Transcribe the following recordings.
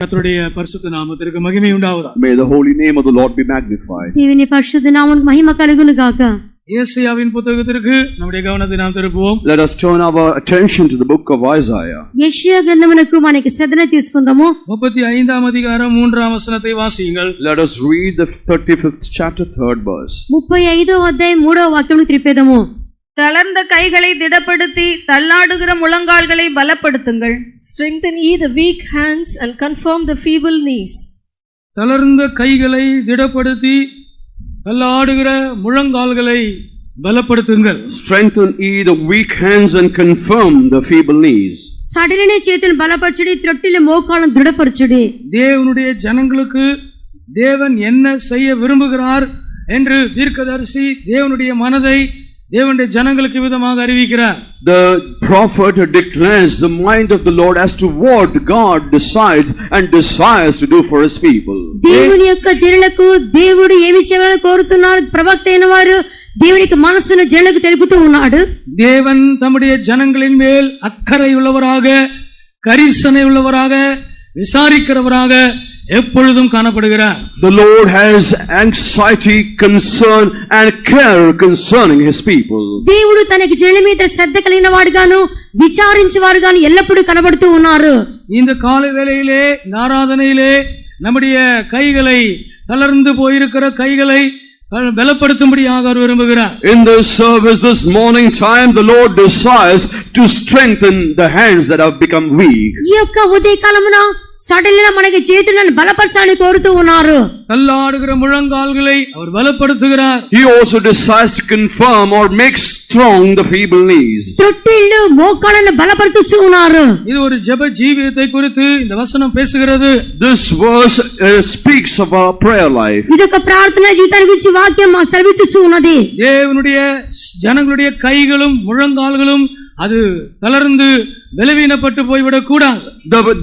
கர்த்தருடைய பரிசுத்த நாமத்திற்கு மகிமை உண்டாவதாக. May the holy name of the Lord be magnified. தேவனுடைய பரிசுத்த நாமம் மகிமை கலங்குனு காக்க. ஏசாயாவின் புத்தகத்திற்கு நம்முடைய கவனத்தை நாம் திருப்புவோம். Let us turn our attention to the book of Isaiah. యెషయా గ్రంథమునకు మనకి శ్రద్ధ తీసుకుందాము. 35వ అధ్యాయం 3వ వచనத்தை వాసియంగల్. Let us read the 35th chapter 3rd verse. 35వ అధ్యాయం 3వ వాక్యం తిరిపేదము. தளர்ந்த கைகளை திடப்படுத்தி தள்ளாடுகிற முழங்கால்களை பலப்படுத்துங்கள். Strengthen ye the weak hands and confirm the feeble knees. தளர்ந்த கைகளை திடப்படுத்தி தள்ளாடுகிற முழங்கால்களை பலப்படுத்துங்கள். Strengthen ye the weak hands and confirm the feeble knees. సడలిన చేతులు బలపరచుడి, త్రొట్టిల మోకాళ్ళను దృఢపరచుడి. தேவனுடைய ஜனங்களுக்கு தேவன் என்ன செய்ய விரும்புகிறார் என்று தீர்க்கதரிசி தேவனுடைய மனதை தேவனுடைய ஜனங்களுக்கு விதமாக அறிவிக்கிறார். The prophet declares the mind of the Lord as to what God decides and desires to do for his people. దేవుని యొక్క జనులకు దేవుడు ఏమి చేయాలని కోరుతున్నాడు ప్రవక్త అయిన వారు దేవునికి మనసును జనులకు తెలుపుతూ ఉన్నాడు. தேவன் தம்முடைய ஜனங்களின் மேல் அக்கறை உள்ளவராக, கரிசனை உள்ளவராக, விசாரிக்கிறவராக எப்பொழுதும் காணப்படுகிறார். The Lord has anxiety, concern and care concerning his people. దేవుడు తనకి జనుల మీద శ్రద్ధ కలిగిన వాడుగాను విచారించేవారుగాను ఎల్లప్పుడూ కనబడుతూ ఉన్నారు. இந்த காலை வேளையிலே ஆராதனையிலே நம்முடைய கைகளை, தளர்ந்து போயிருக்கிற கைகளை பலப்படுத்தும்படியாக அவர் விரும்புகிறார். In this service this morning time the Lord desires to strengthen the hands that have become weak. ఈ యొక్క ఉదయకాలమున సడలిన మనకి చేతులను బలపరచాలని కోరుతూ ఉన్నారు. தள்ளாடுகிற முழங்கால்களை அவர் பலப்படுத்துகிறார். He also desires to confirm or make strong the feeble knees. త్రొట్టిళ్ళు మోకాళ్ళను బలపరచుచు ఉన్నారు. இது ஒரு ஜெப ஜீவியத்தை குறித்து இந்த வசனம் பேசுகிறது. This verse speaks of our prayer life. ఇదొక ప్రార్థనా జీవితాన్ని గురించి వాక్యం సెలవిచ్చుచు ఉన్నది. தேவனுடைய ஜனங்களுடைய கைகளும் முழங்கால்களும் அது தளர்ந்து பலவீனப்பட்டு போய்விடக் கூடாது.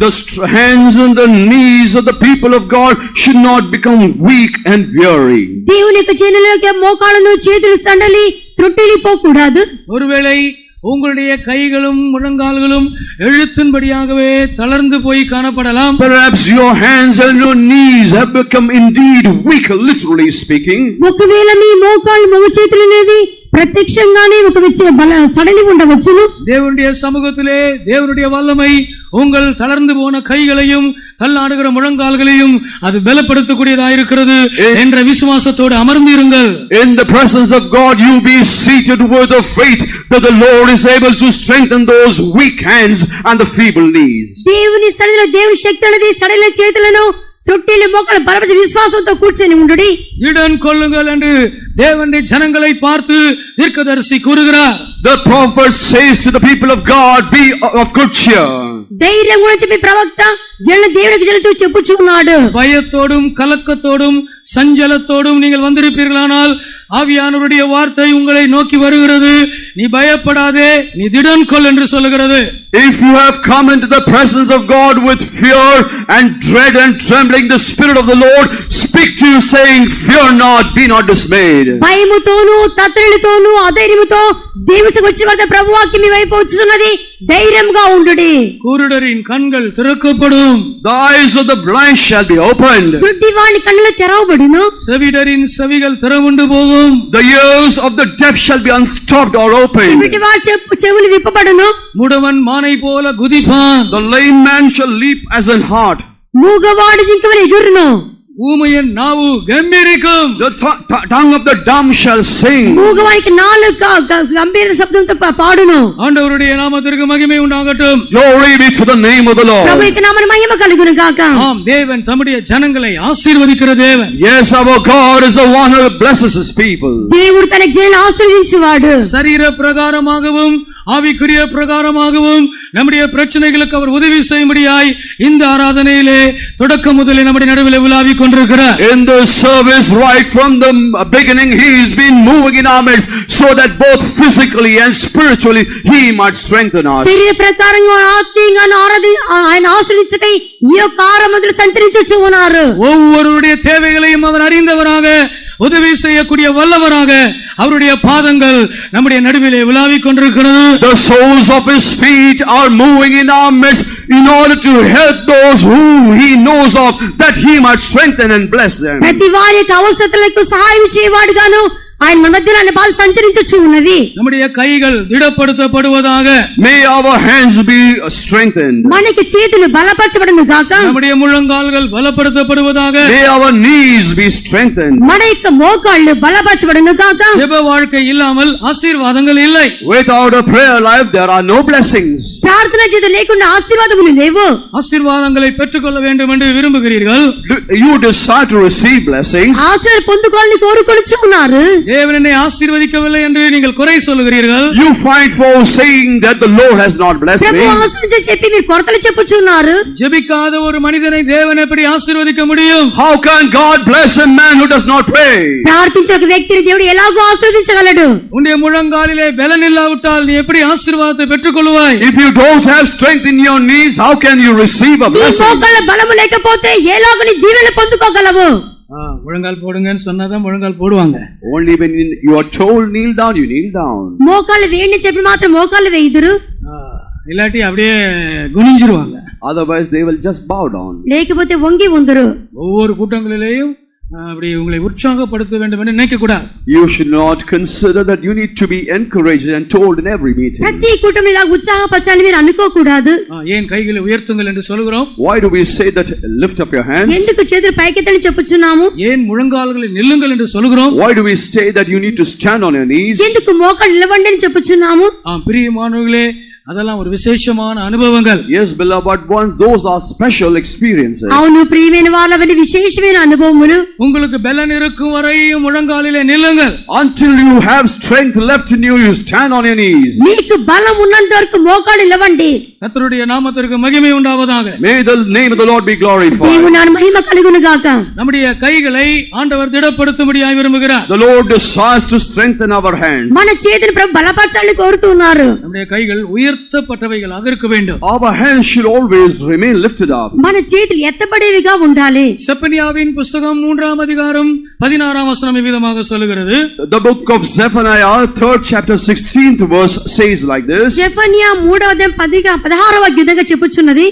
The hands and the knees of the people of God should not become weak and weary. దేవుని యొక్క జనుల మోకాళ్ళను చేతులు సండలి త్రొట్టిల్లి పోకూడదు. ஒருவேளை உங்களுடைய கைகளும் முழங்கால்களும் எழுத்தின்படியாகவே தளர்ந்து போய் காணப்படலாம். Perhaps your hands and your knees have become indeed weak, literally speaking. ఒకవేళ మీ మోకాళ్ళు మగ చేతులు అనేవి ప్రత్యక్షంగానే ఒక సడలి ఉండవచ్చును. தேவனுடைய சமூகத்திலே தேவனுடைய வல்லமை உங்கள் தளர்ந்து போன கைகளையும் தள்ளாடுகிற முழங்கால்களையும் அது பலப்படுத்தக்கூடியதாக இருக்கிறது என்ற விசுவாசத்தோடு அமர்ந்திருங்கள். In the presence of God you be seated with the faith that the Lord is able to strengthen those weak hands and the feeble knees. దేవుని సన్నిధిలో దేవుని శక్తి అనేది సడలిన చేతులను త్రొట్టిల్లి మోకాళ్ళ బలపరిచి విశ్వాసంతో కూర్చొని ఉండుడి. இடன் கொள்ளுங்கள் என்று தேவனுடைய ஜனங்களை பார்த்து தீர்க்கதரிசி கூறுகிறார். The prophet says to the people of God, be of good cheer. ధైర్యం గురించి చెప్పి ప్రవక్త జనుల దేవునికి జనులు చెప్పుచూ ఉన్నాడు. பயத்தோடும் கலக்கத்தோடும் சஞ்சலத்தோடும் நீங்கள் வந்திருப்பீர்களானால் ஆவியானவருடைய வார்த்தை உங்களை நோக்கி வருகிறது. நீ பயப்படாதே, நீ திடன் கொள் என்று சொல்லுகிறது. If you have come into the presence of God with fear and dread and trembling, the Spirit of the Lord speak to you saying, fear not, be not dismayed. భయముతోను తత్తరితోను అధైర్యముతో దేవునికి వచ్చిన వార్త ప్రభువాక్యం మీ వైపు వచ్చుచున్నది, ధైర్యంగా ఉండుడి. குருடரின் கண்கள் திறக்கப்படும். The eyes of the blind shall be opened. గుడ్డివాని కన్నులు తెరవబడును. செவிடரின் செவிகள் திறவுண்டு போகும். The ears of the deaf shall be unstopped or opened. గుడ్డివాని చెవులు విప్పబడును. முடவன் மானை போல குதிப்பான். The lame man shall leap as an hart. మూగవాడు జింకవలె ఎగురును. ஊமையன் நாவு கம்பீரிக்கும். The tongue of the dumb shall sing. మూగవానికి నాలుక గంభీర శబ్దంతో పాడును. ஆண்டவருடைய நாமத்திற்கு மகிமை உண்டாகட்டும். Glory be to the name of the Lord. ప్రభు యొక్క నామమున మహిమ కలుగును గాక. ஆம், தேவன் தம்முடைய ஜனங்களை ஆசீர்வதிக்கிற தேவன். Yes, our God is the one who blesses his people. దేవుడు తన జనులను ఆశీర్వదించువాడు. சரீர பிரகாரமாகவும் ஆவிக்குரிய பிரகாரமாகவும் நம்முடைய பிரச்சனைகளுக்கு அவர் உதவி செய்யும்படியாய் இந்த ஆராதனையிலே தொடக்கம் முதலே நம்முடைய நடுவில் உலாவிக் கொண்டிருக்கிறார். In the service right from the beginning he has been moving in our midst so that both physically and spiritually he might strengthen us. శరీర ప్రకారంగా ఆత్మీయంగా ఆయన ఆశ్రయించకై ఈ యొక్క ఆరాధనలో సంచరించుచు ఉన్నారు. ஒவ்வொருடைய தேவைகளையும் அவர் அறிந்தவராக உதவி செய்யக்கூடிய வல்லவராக அவருடைய பாதங்கள் நம்முடைய நடுவிலே உலாவிக் கொண்டிருக்கிறது. The soles of his feet are moving in our midst in order to help those whom he knows of, that he might strengthen and bless them. ప్రతి వారి యొక్క అవసరతలకు సహాయం చేయవాడుగాను ఆయన మన మధ్యలో అనే బాధ సంచరించచ్చు ఉన్నది. நம்முடைய கைகள் திடப்படுத்தப்படுவதாக. May our hands be strengthened. మనకి చేతులు బలపరచబడును గాక. நம்முடைய முழங்கால்கள் பலப்படுத்தப்படுவதாக. May our knees be strengthened. మన యొక్క మోకాళ్ళు బలపరచబడును గాక. ஜெப வாழ்க்கை இல்லாமல் ஆசீர்வாதங்கள் இல்லை. Without a prayer life there are no blessings. ప్రార్థన జీవితం లేకుండా ఆశీర్వాదములు లేవు. ஆசீர்வாதங்களை பெற்றுக்கொள்ள வேண்டும் என்று விரும்புகிறீர்கள். You desire to receive blessings. ఆశీర్వాదం పొందుకోవాలని కోరుకొనుచున్నారు. தேவன் என்னை ஆசீர்வதிக்கவில்லை என்று நீங்கள் குறை சொல்லுகிறீர்கள். You find for saying that the Lord has not blessed me. ప్రభు ఆశీర్వదించి చెప్పి మీరు కొరతలు చెప్పుచున్నారు. ஜெபிக்காத ஒரு மனிதனை தேவன் எப்படி ஆசீர்வதிக்க முடியும்? How can God bless a man who does not pray? ప్రార్థించే ఒక వ్యక్తిని దేవుడు ఎలాగో ఆశీర్వదించగలడు? உன்னுடைய முழங்காலிலே பலன் இல்லாவிட்டால் நீ எப்படி ஆசீர்வாதத்தை பெற்றுக்கொள்வாய்? If you don't have strength in your knees, how can you receive a నీ blessing? మోకాళ్ళ బలము లేకపోతే ఎలాగో నీ దీవెన పొందుకోగలవు? முழங்கால் போடுங்கன்னு சொன்னாதான் முழங்கால் போடுவாங்க. Only when you are told kneel down, you kneel down. మోకాళ్ళు వేయండి చెప్పి మాత్రం మోకాళ్ళు వేయుదురు. இல்லாட்டி அப்படியே குனிஞ்சிருவாங்க. Otherwise they will just bow down. లేకపోతే వంగి ఉందరు. ஒவ்வொரு கூட்டங்களிலேயும் அப்படி உங்களை உற்சாகப்படுத்த வேண்டும் என்று நினைக்க கூடாது. You should not consider that you need to be encouraged and told in every meeting. ప్రతి కూటమిలో ఇలా ఉత్సాహపరచాలని మీరు అనుకోకూడదు. ஏன் கைகளை உயர்த்துங்கள் என்று சொல்கிறோம்? Why do we say that lift up your hands? ఎందుకు చేతులు పైకెత్తని చెప్పుచున్నాము? ஏன் முழங்கால்களை நில்லுங்கள் என்று சொல்கிறோம்? Why do we say that you need to stand on your knees? ఎందుకు మోకాళ్ళు నిలవండి అని చెప్పుచున్నాము? பிரியமானவர்களே, அதெல்லாம் ஒரு விசேஷமான அனுபவங்கள். Yes, beloved ones, those are special experiences. అవును ప్రియమైన వాళ్ళవని విశేషమైన అనుభవములు. உங்களுக்கு பலன் இருக்கும் வரையும் முழங்காலிலே நில்லுங்கள். Until you have strength left in you, you stand on your knees. మీకు బలం ఉన్నంత వరకు మోకాళ్ళు నిలవండి. கர்த்தருடைய நாமத்திற்கு மகிமை உண்டாவதாக. May the name of the Lord be glorified. దేవుని మహిమ కలుగును గాక. நம்முடைய கைகளை ஆண்டவர் திடப்படுத்தும்படியாய் விரும்புகிறார். The Lord desires to strengthen our hands. మన చేతిని ప్రభు బలపరచాలని కోరుతున్నారు. நம்முடைய கைகள் உயர்த்தப்பட்டவைகளாக இருக்க வேண்டும். Our hands should always remain lifted up. మన చేతులు ఎత్తబడేవిగా ఉండాలి. செப்பனியாவின் புத்தகம் 3ஆம் அதிகாரம் 16ஆம் வசனம் விதமாக சொல்கிறது. The book of Zephaniah, 3rd chapter 16th verse says like this. జెఫన్యా 3వ అధ్యాయం 16వ విధంగా చెప్పుచున్నది.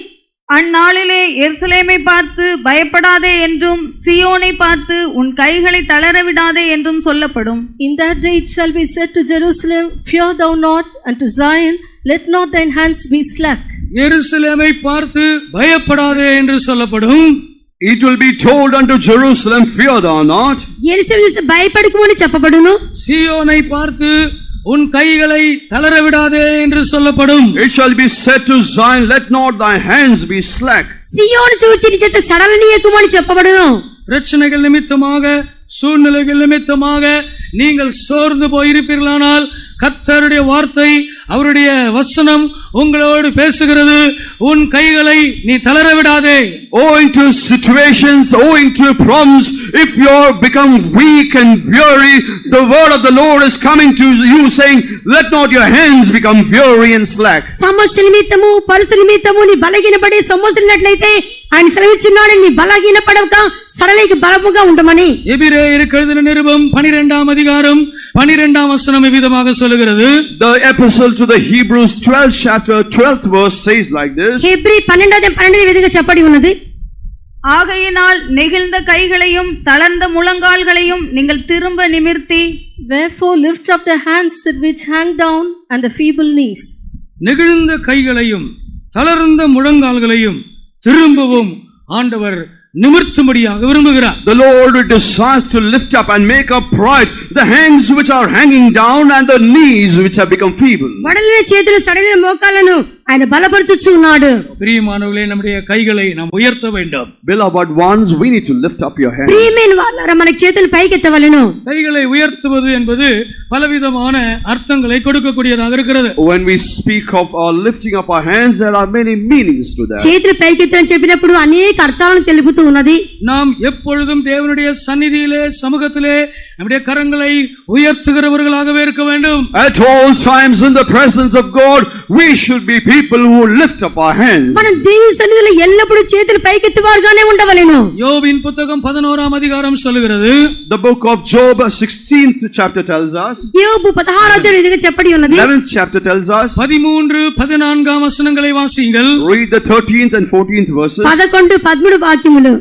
அந்நாளிலே எருசலேமை பார்த்து பயப்படாதே என்றும் சியோனை பார்த்து உன் கைகளை தளர விடாதே என்றும் சொல்லப்படும். In that day it shall be said to Jerusalem, Fear thou not, and to Zion, Let not thine hands be slack. எருசலேமை பார்த்து பயப்படாதே என்று சொல்லப்படும். It will be told unto Jerusalem, Fear thou not. యెరూషలేము చూసి భయపడకుమని చెప్పబడును. சீயோனை பார்த்து உன் கைகளை தளர விடாதே என்று சொல்லப்படும். It shall be said to Zion, Let not thy hands be slack. సియోను చూచి నీ చేత సడలనీయకుమని చెప్పబడును. பிரச்சனைகள் நிமித்தமாக, சூழ்நிலைகள் நிமித்தமாக நீங்கள் சோர்ந்து போயிருப்பீர்களானால் கர்த்தருடைய வார்த்தை, அவருடைய வசனம் உங்களோடு பேசுகிறது. உன் கைகளை நீ தளர விடாதே. Owing to situations, owing to problems, if you become weak and weary, the word of the Lord is coming to you saying, Let not your hands become weary and slack. సమస్య నిమిత్తము, పరిస్థితి నిమిత్తము నీ బలహీనపడే సమస్యలున్నట్లయితే ఆయన సెలవిస్తున్నాడు, నీ బలహీనపడక సడలిక బలముగా ఉండమని. எபிரேயருக்கு எழுதின நிருபம் 12ஆம் அதிகாரம் 12ஆம் வசனம் விதமாக சொல்கிறது. The epistle to the Hebrews 12th chapter 12th verse says like this. హెబ్రీ 12వ అధ్యాయం 12వ విధంగా చెప్పబడి ఉన్నది. ஆகையினால் நெகிழ்ந்த கைகளையும் தளர்ந்த முழங்கால்களையும் நீங்கள் திரும்ப நிமிர்த்தி, Wherefore lift up the hands which hang down, and the feeble knees. நெகிழ்ந்த கைகளையும் தளர்ந்த முழங்கால்களையும் திரும்பவும் ஆண்டவர் நிமிர்த்தும்படியாக விரும்புகிறார். The Lord desires to lift up and make upright the hands which are hanging down and the knees which have become feeble. వడలిన చేతులు సడలిన మోకాళ్ళను ఆయన బలపరచుచు ఉన్నాడు. பிரியமானவர்களே, நம்முடைய கைகளை நாம் உயர்த்த வேண்டும். Beloved ones, we need to lift up your hands. ప్రియమైన వాళ్ళారా, మన చేతులు పైకెత్తవలెను. கைகளை உயர்த்துவது என்பது பலவிதமான அர்த்தங்களை கொடுக்கக்கூடியதாக இருக்கிறது. When we speak of lifting up our hands, there are many meanings to that. చేతులు పైకెత్తని చెప్పినప్పుడు అనేక అర్థాలను తెలుపుతూ ఉన్నది. நாம் எப்பொழுதும் தேவனுடைய சந்நிதியிலே, சமூகத்திலே நம்முடைய கரங்களை உயர்த்துகிறவர்களாகவே இருக்க வேண்டும். At all times in the presence of God, we should be people who lift up our hands. మనం దేవుని సన్నిధిలో ఎల్లప్పుడూ చేతులు పైకెత్తి వారుగానే ఉండవలెను. யோபின் புத்தகம் 11ஆம் அதிகாரம் சொல்லுகிறது. The book of Job 16th chapter tells us. యోబు 16వ అధ్యాయం ఇదిగా చెప్పడి ఉన్నది. 11th chapter tells us. 13 14 வசனங்களை வாசியுங்கள். Read the 13th and 14th verses. 11 13 వాక్యములు.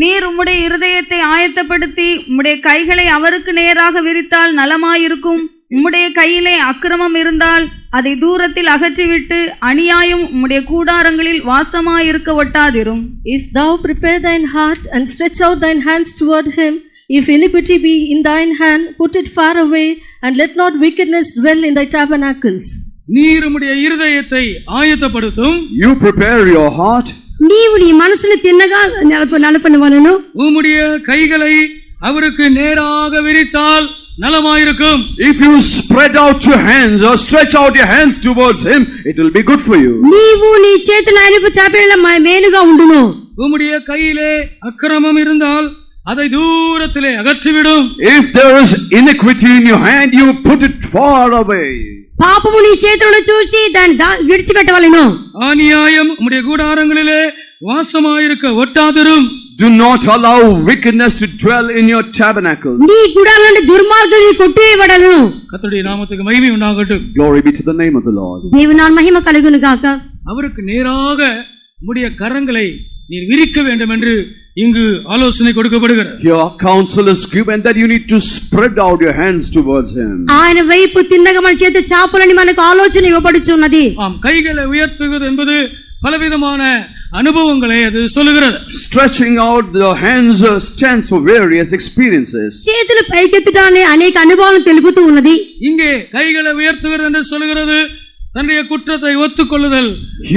நீர் உம்முடைய இருதயத்தை ஆயத்தப்படுத்தி உம்முடைய கைகளை அவருக்கு நேராக விரித்தால் நலமாயிருக்கும். உம்முடைய கையிலே அக்கிரமம் இருந்தால் அதை தூரத்தில் அகற்றிவிட்டு அநியாயம் உம்முடைய கூடாரங்களில் வாசமாயிருக்க ஒட்டாதிரும். If thou prepare thine heart and stretch out thine hands toward him, if iniquity be in thine hand, put it far away, and let not wickedness dwell in thy tabernacles. நீர் உம்முடைய இருதயத்தை ஆயத்தப்படுத்தும். You prepare your heart. నీవు నీ మనసును తిన్నగా నలపనవలెను. உம்முடைய கைகளை அவருக்கு நேராக விரித்தால் நலமாயிருக்கும். If you spread out your hands or stretch out your hands towards him, it will be good for you. నీవు నీ చేతులు ఆయనకు చాపిన మేలుగా ఉండును. உம்முடைய கையிலே அக்கிரமம் இருந்தால் அதை தூரத்திலே அகற்றிவிடும். If there is iniquity in your hand, you put it far away. పాపము నీ చేతులను చూసి దాన్ని విడిచిపెట్టవలెను. அநியாயம் உம்முடைய கூடாரங்களிலே வாசமாயிருக்க ஒட்டாதிரும். Do not allow wickedness to dwell in your tabernacle. నీ గుడారంలో దుర్మార్గుని కొట్టివేయబడను. கர்த்தருடைய நாமத்துக்கு மகிமை உண்டாகட்டும். Glory be to the name of the Lord. దేవుని నామ మహిమ కలుగును గాక. அவருக்கு நேராக உம்முடைய கரங்களை நீர் விரிக்க வேண்டும் என்று இங்கு ஆலோசனை கொடுக்கப்படுகிறது. Your counsel is given that you need to spread out your hands towards him. ఆయన వైపు తిన్నగా మన చేత చాపులని మనకు ఆలోచన ఇవ్వబడుచున్నది. ஆம், கைகளை உயர்த்துவது என்பது பலவிதமான அனுபவங்களை அது சொல்லுகிறது. Stretching out the hands stands for various experiences. చేతులు పైకెత్తడాన్ని అనేక అనుభవాలను తెలుపుతూ ఉన్నది. இங்கே கைகளை உயர்த்துகிறது என்று சொல்லுகிறது தன்னுடைய குற்றத்தை ஒத்துக்கொள்ளுதல்,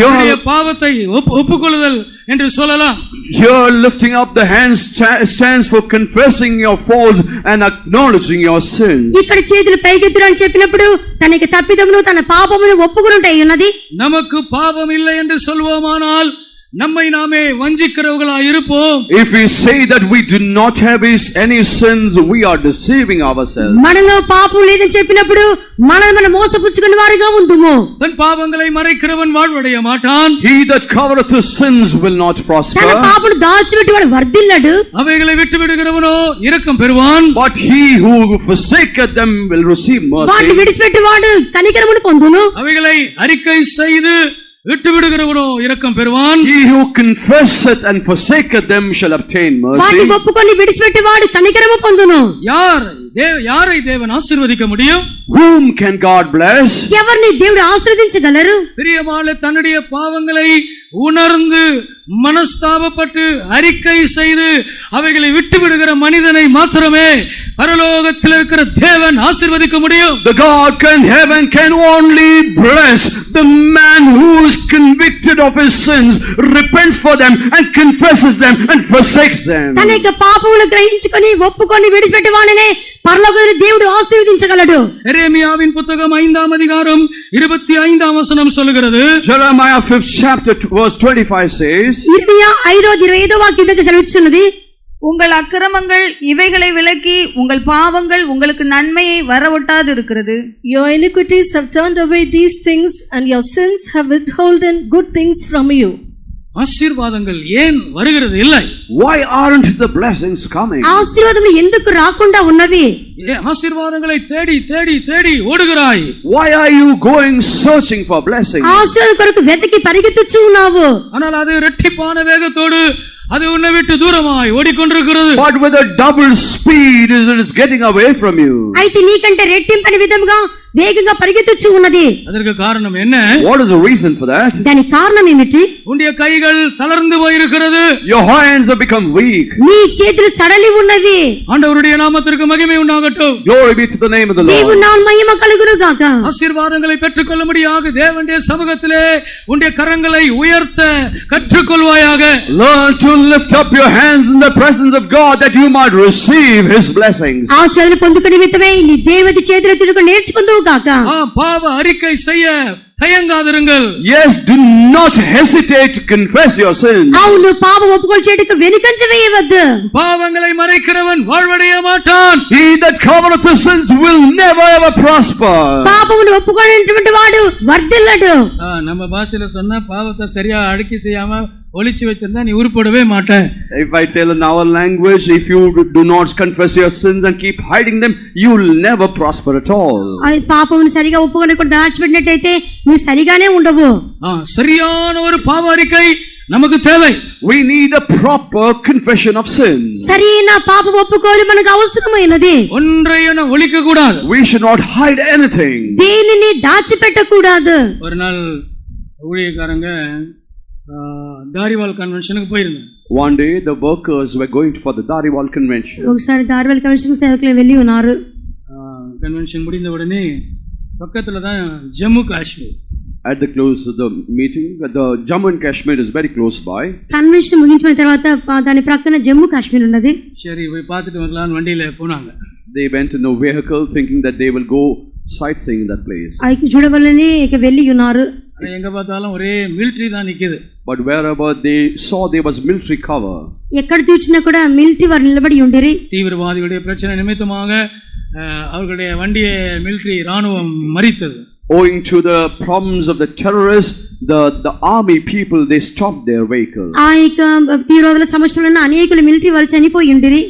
தன்னுடைய பாவத்தை ஒப்புக்கொள்ளுதல் என்று சொல்லலாம். Here lifting up the hands stands for confessing your faults and acknowledging your sin. ఇక్కడ చేతులు పైకెత్తడం అని చెప్పినప్పుడు తనకి తప్పిదమును తన పాపమును ఒప్పుకొనుటై ఉన్నది. நமக்கு பாவம் இல்லை என்று சொல்வோமானால் நம்மை நாமே வஞ்சிக்கிறவர்களாய் இருப்போம். If we say that we do not have any sins, we are deceiving ourselves. మనలో పాపం లేదని చెప్పినప్పుడు మనం మోసపుచ్చుకునే వారిగా ఉందుము. தன் பாவங்களை மறைக்கிறவன் வாழ்வடைய மாட்டான். He that covereth his sins will not prosper. తన పాపను దాచిపెట్టి వాడు వర్ధిల్లడు. அவைகளை விட்டு விடுகிறவனோ இரக்கம் பெறுவான். But he who forsaketh them will receive mercy. వాటిని విడిచిపెట్టి వాడు కనికరమును పొందును. அவைகளை அறிக்கை செய்து விட்டு விடுகிறவனோ இரக்கம் பெறுவான். He who confesseth and forsaketh them shall obtain mercy. వాటిని ఒప్పుకొని విడిచిపెట్టి వాడు కనికరము పొందును. யாரை தேவன் ஆசீர்வதிக்க முடியும்? Whom can God bless? ఎవరిని దేవుడు ఆశీర్వదించగలరు? பிரியமான தன்னுடைய பாவங்களை உணர்ந்து மனஸ்தாபப்பட்டு அறிக்கை செய்து அவைகளை விட்டு விடுகிற மனிதனை மாத்திரமே பரலோகத்தில் இருக்கிற தேவன் ஆசீர்வதிக்க முடியும். The God in heaven can only bless the man who is convicted of his sins, repents for them and confesses them and forsakes them. తన యొక్క పాపములను గ్రహించుకొని ఒప్పుకొని విడిచిపెట్టి వాడినే పరలోకములో దేవుడు ఆశీర్వదించగలడు. எரேமியாவின் புத்தகம் 5ஆம் அதிகாரம் 25ஆம் வசனம் சொல்லுகிறது. Jeremiah 5th chapter verse 25 says. 25వ వాక్యం సెలవిస్తున్నది. உங்கள் அக்கிரமங்கள் இவைகளை விலக்கி உங்கள் பாவங்கள் உங்களுக்கு நன்மையை வரவொட்டாது இருக்கிறது. Your iniquities have turned away these things, and your sins have withholden good things from you. ஆசீர்வாதங்கள் ஏன் வருகிறது இல்லை? Why aren't the blessings coming? ఆశీర్వాదములు ఎందుకు రాకుండా ఉన్నవి? ஆசீர்வாதங்களை தேடி தேடி தேடி ஓடுகிறாய். Why are you going searching for blessings? ఆశీర్వాదం కొరకు వెతికి పరిగెత్తుచూ ఉన్నావు. ஆனால் அது இரட்டிப்பான வேகத்தோடு அது உன்னை விட்டு தூரமாய் ஓடிக்கொண்டிருக்கிறது. But with a double speed it is getting away from you. అయితే నీకంటే రెట్టింపని విధంగా వేగంగా పరిగెత్తుచూ ఉన్నది. அதற்கு காரணம் என்ன? What is the reason for that? దానికి కారణం ఏమిటి? உன்னுடைய கைகள் தளர்ந்து போயிருக்கிறது. Your hands have become weak. నీ చేతులు సడలి ఉన్నవి. ஆண்டவருடைய நாமத்திற்கு மகிமை உண்டாகட்டும். Glory be to the name of the Lord. దేవుని నామమున మహిమ కలుగును గాక. ஆசீர்வாதங்களை பெற்றுக்கொள்ளும்படியாக தேவனுடைய சமூகத்திலே உன்னுடைய கரங்களை உயர்த்த கற்றுக்கொள்வாயாக. Learn to lift up your hands in the presence of God that you might receive his blessings. ఆశీర్వాదం పొందుకునే నిమిత్తమై నీ దేవుని చేతులు ఎత్తుకొని నేర్చుకుందువు గాక. பாவ அறிக்கை செய்ய தயங்காதிருங்கள். Yes, do not hesitate to confess your sins. అవును, పాపం ఒప్పుకోలు చేయడానికి వెనుకంజ వేయవద్దు. பாவங்களை மறைக்கிறவன் வாழ்வடைய மாட்டான். He that covereth his sins will never ever prosper. పాపమును ఒప్పుకోనటువంటి వాడు వర్ధిల్లడు. நம்ம பாஷையில சொன்னா பாவத்தை சரியா அடக்கி செய்யாம ஒளிச்சு வச்சிருந்தா நீ உருப்படவே மாட்ட. If I tell in our language, if you do not confess your sins and keep hiding them, you will never prosper at all. అది పాపమును సరిగా ఒప్పుకోనకుండా దాచిపెట్టినట్టయితే నువ్వు సరిగానే ఉండవు. சரியான ஒரு பாவ அறிக்கை நமக்கு தேவை. We need a proper confession of sin. సరైన పాపం ఒప్పుకోలు మనకు అవసరమైనది. ஒன்றையும் ஒளிக்க கூடாது. We should not hide anything. దేనిని దాచిపెట్టకూడదు. ஒரு நாள் ஊழியக்காரங்க தாரிவால் கன்வென்ஷனுக்கு போயிருந்தாங்க. One day the workers were going for the Dariwal convention. ఒకసారి దారివాల్ కన్వెన్షన్ సేవకులు వెళ్ళి ఉన్నారు. கன்வென்ஷன் முடிந்த உடனே பக்கத்துல தான் Jammu Kashmir. At the close of the meeting, the Jammu and Kashmir is very close by. Convention ముగించిన తర్వాత దాని ప్రక్కన జమ్మూ కాశ్మీర్ ఉన్నది. சரி போய் பார்த்துட்டு வரலாம்னு வண்டியில போனாங்க. They went in a vehicle thinking that they will go sightseeing that place. అయితే చూడవలని ఇక వెళ్ళి ఉన్నారు. எங்க பார்த்தாலும் ஒரே மிலிட்டரி தான் நிக்குது. But wherever they saw there was military cover. ఎక్కడ చూసినా కూడా మిలిటరీ వారు నిలబడి ఉండిరి. தீவிரவாதிகளுடைய பிரச்சனை நிமித்தமாக அவர்களுடைய வண்டியை மிலிட்டரி ராணுவம் மறித்தது. Owing to the problems of the terrorists, the army people, they stopped their vehicle. ఆ యొక్క తీవ్రవాదుల సమస్య వలన అనేకులు మిలిటరీ వారు చనిపోయి ఉండిరి.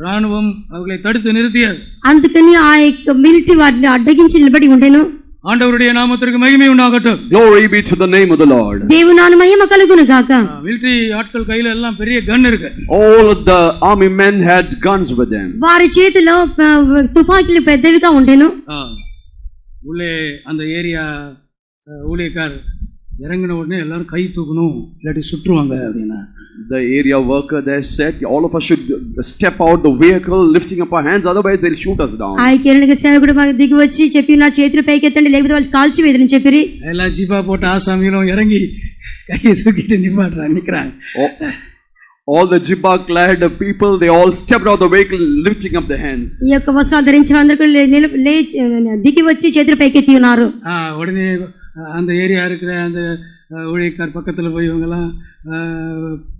ராணுவம் அவர்களை தடுத்து நிறுத்தியது. అందుకని ఆ యొక్క మిలిటరీ వారిని అడ్డగించి నిలబడి ఉండెను. ஆண்டவருடைய நாமத்திற்கு மகிமை உண்டாகட்டும். Glory be to the name of the Lord. దేవుని నామ మహిమ కలుగును గాక. மிலிட்டரி ஆட்கள் கையில எல்லாம் பெரிய கன் இருக்கு. All of the army men had guns with them. వారి చేతిలో తుపాకీలు పెద్దవిగా ఉండెను. உள்ளே அந்த ஏரியா ஊழியக்கார் இறங்கின உடனே எல்லாரும் கை தூக்கணும் இல்லாட்டி சுற்றுவாங்க அப்படின்னா. The area worker there said, all of us should step out the vehicle lifting up our hands, otherwise they'll shoot us down. ఆ కేరళ సేవకుడు దిగి వచ్చి చెప్పి నా చేతులు పైకెత్తండి లేకపోతే వాళ్ళు కాల్చి వేదనని చెప్పిరి. எல்லாம் ஜீப்பா போட்டு ஆசாமிகளும் இறங்கி கையை தூக்கிட்டு நிக்கிறாங்க. All the jibba clad people, they all stepped out of the vehicle lifting up their hands. ఈ యొక్క వస్త్రాలు ధరించిన అందరూ దిగి వచ్చి చేతులు పైకెత్తి ఉన్నారు. உடனே அந்த ஏரியா இருக்கிற அந்த ஊழியக்கார் பக்கத்தில் போய் இவங்கெல்லாம்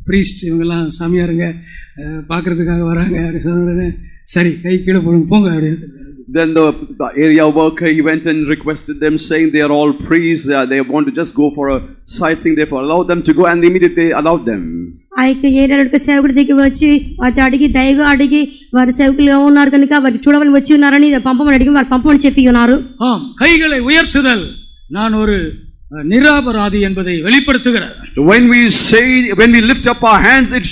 ப்ரீஸ்ட் இவங்கெல்லாம் சாமியாருங்க பார்க்கறதுக்காக வராங்க அப்படி சொன்ன உடனே சரி கை கீழே போடுங்க போங்க அப்படின்னு. Then the area worker, he went and requested them, saying they are all priests, they want to just go for a sightseeing, therefore allow them to go, and immediately allowed them. ఆ యొక్క ఏరియాలో సేవకుడు దిగి వచ్చి వాటి అడిగి దయగా అడిగి వారి సేవకులుగా ఉన్నారు కనుక వారికి చూడవని వచ్చి ఉన్నారని పంపమని అడిగి వారు పంపమని చెప్పి ఉన్నారు. கைகளை உயர்த்துதல் நான் ஒரு நிராபராதி என்பதை வெளிப்படுத்துகிறார். When we lift up our hands, it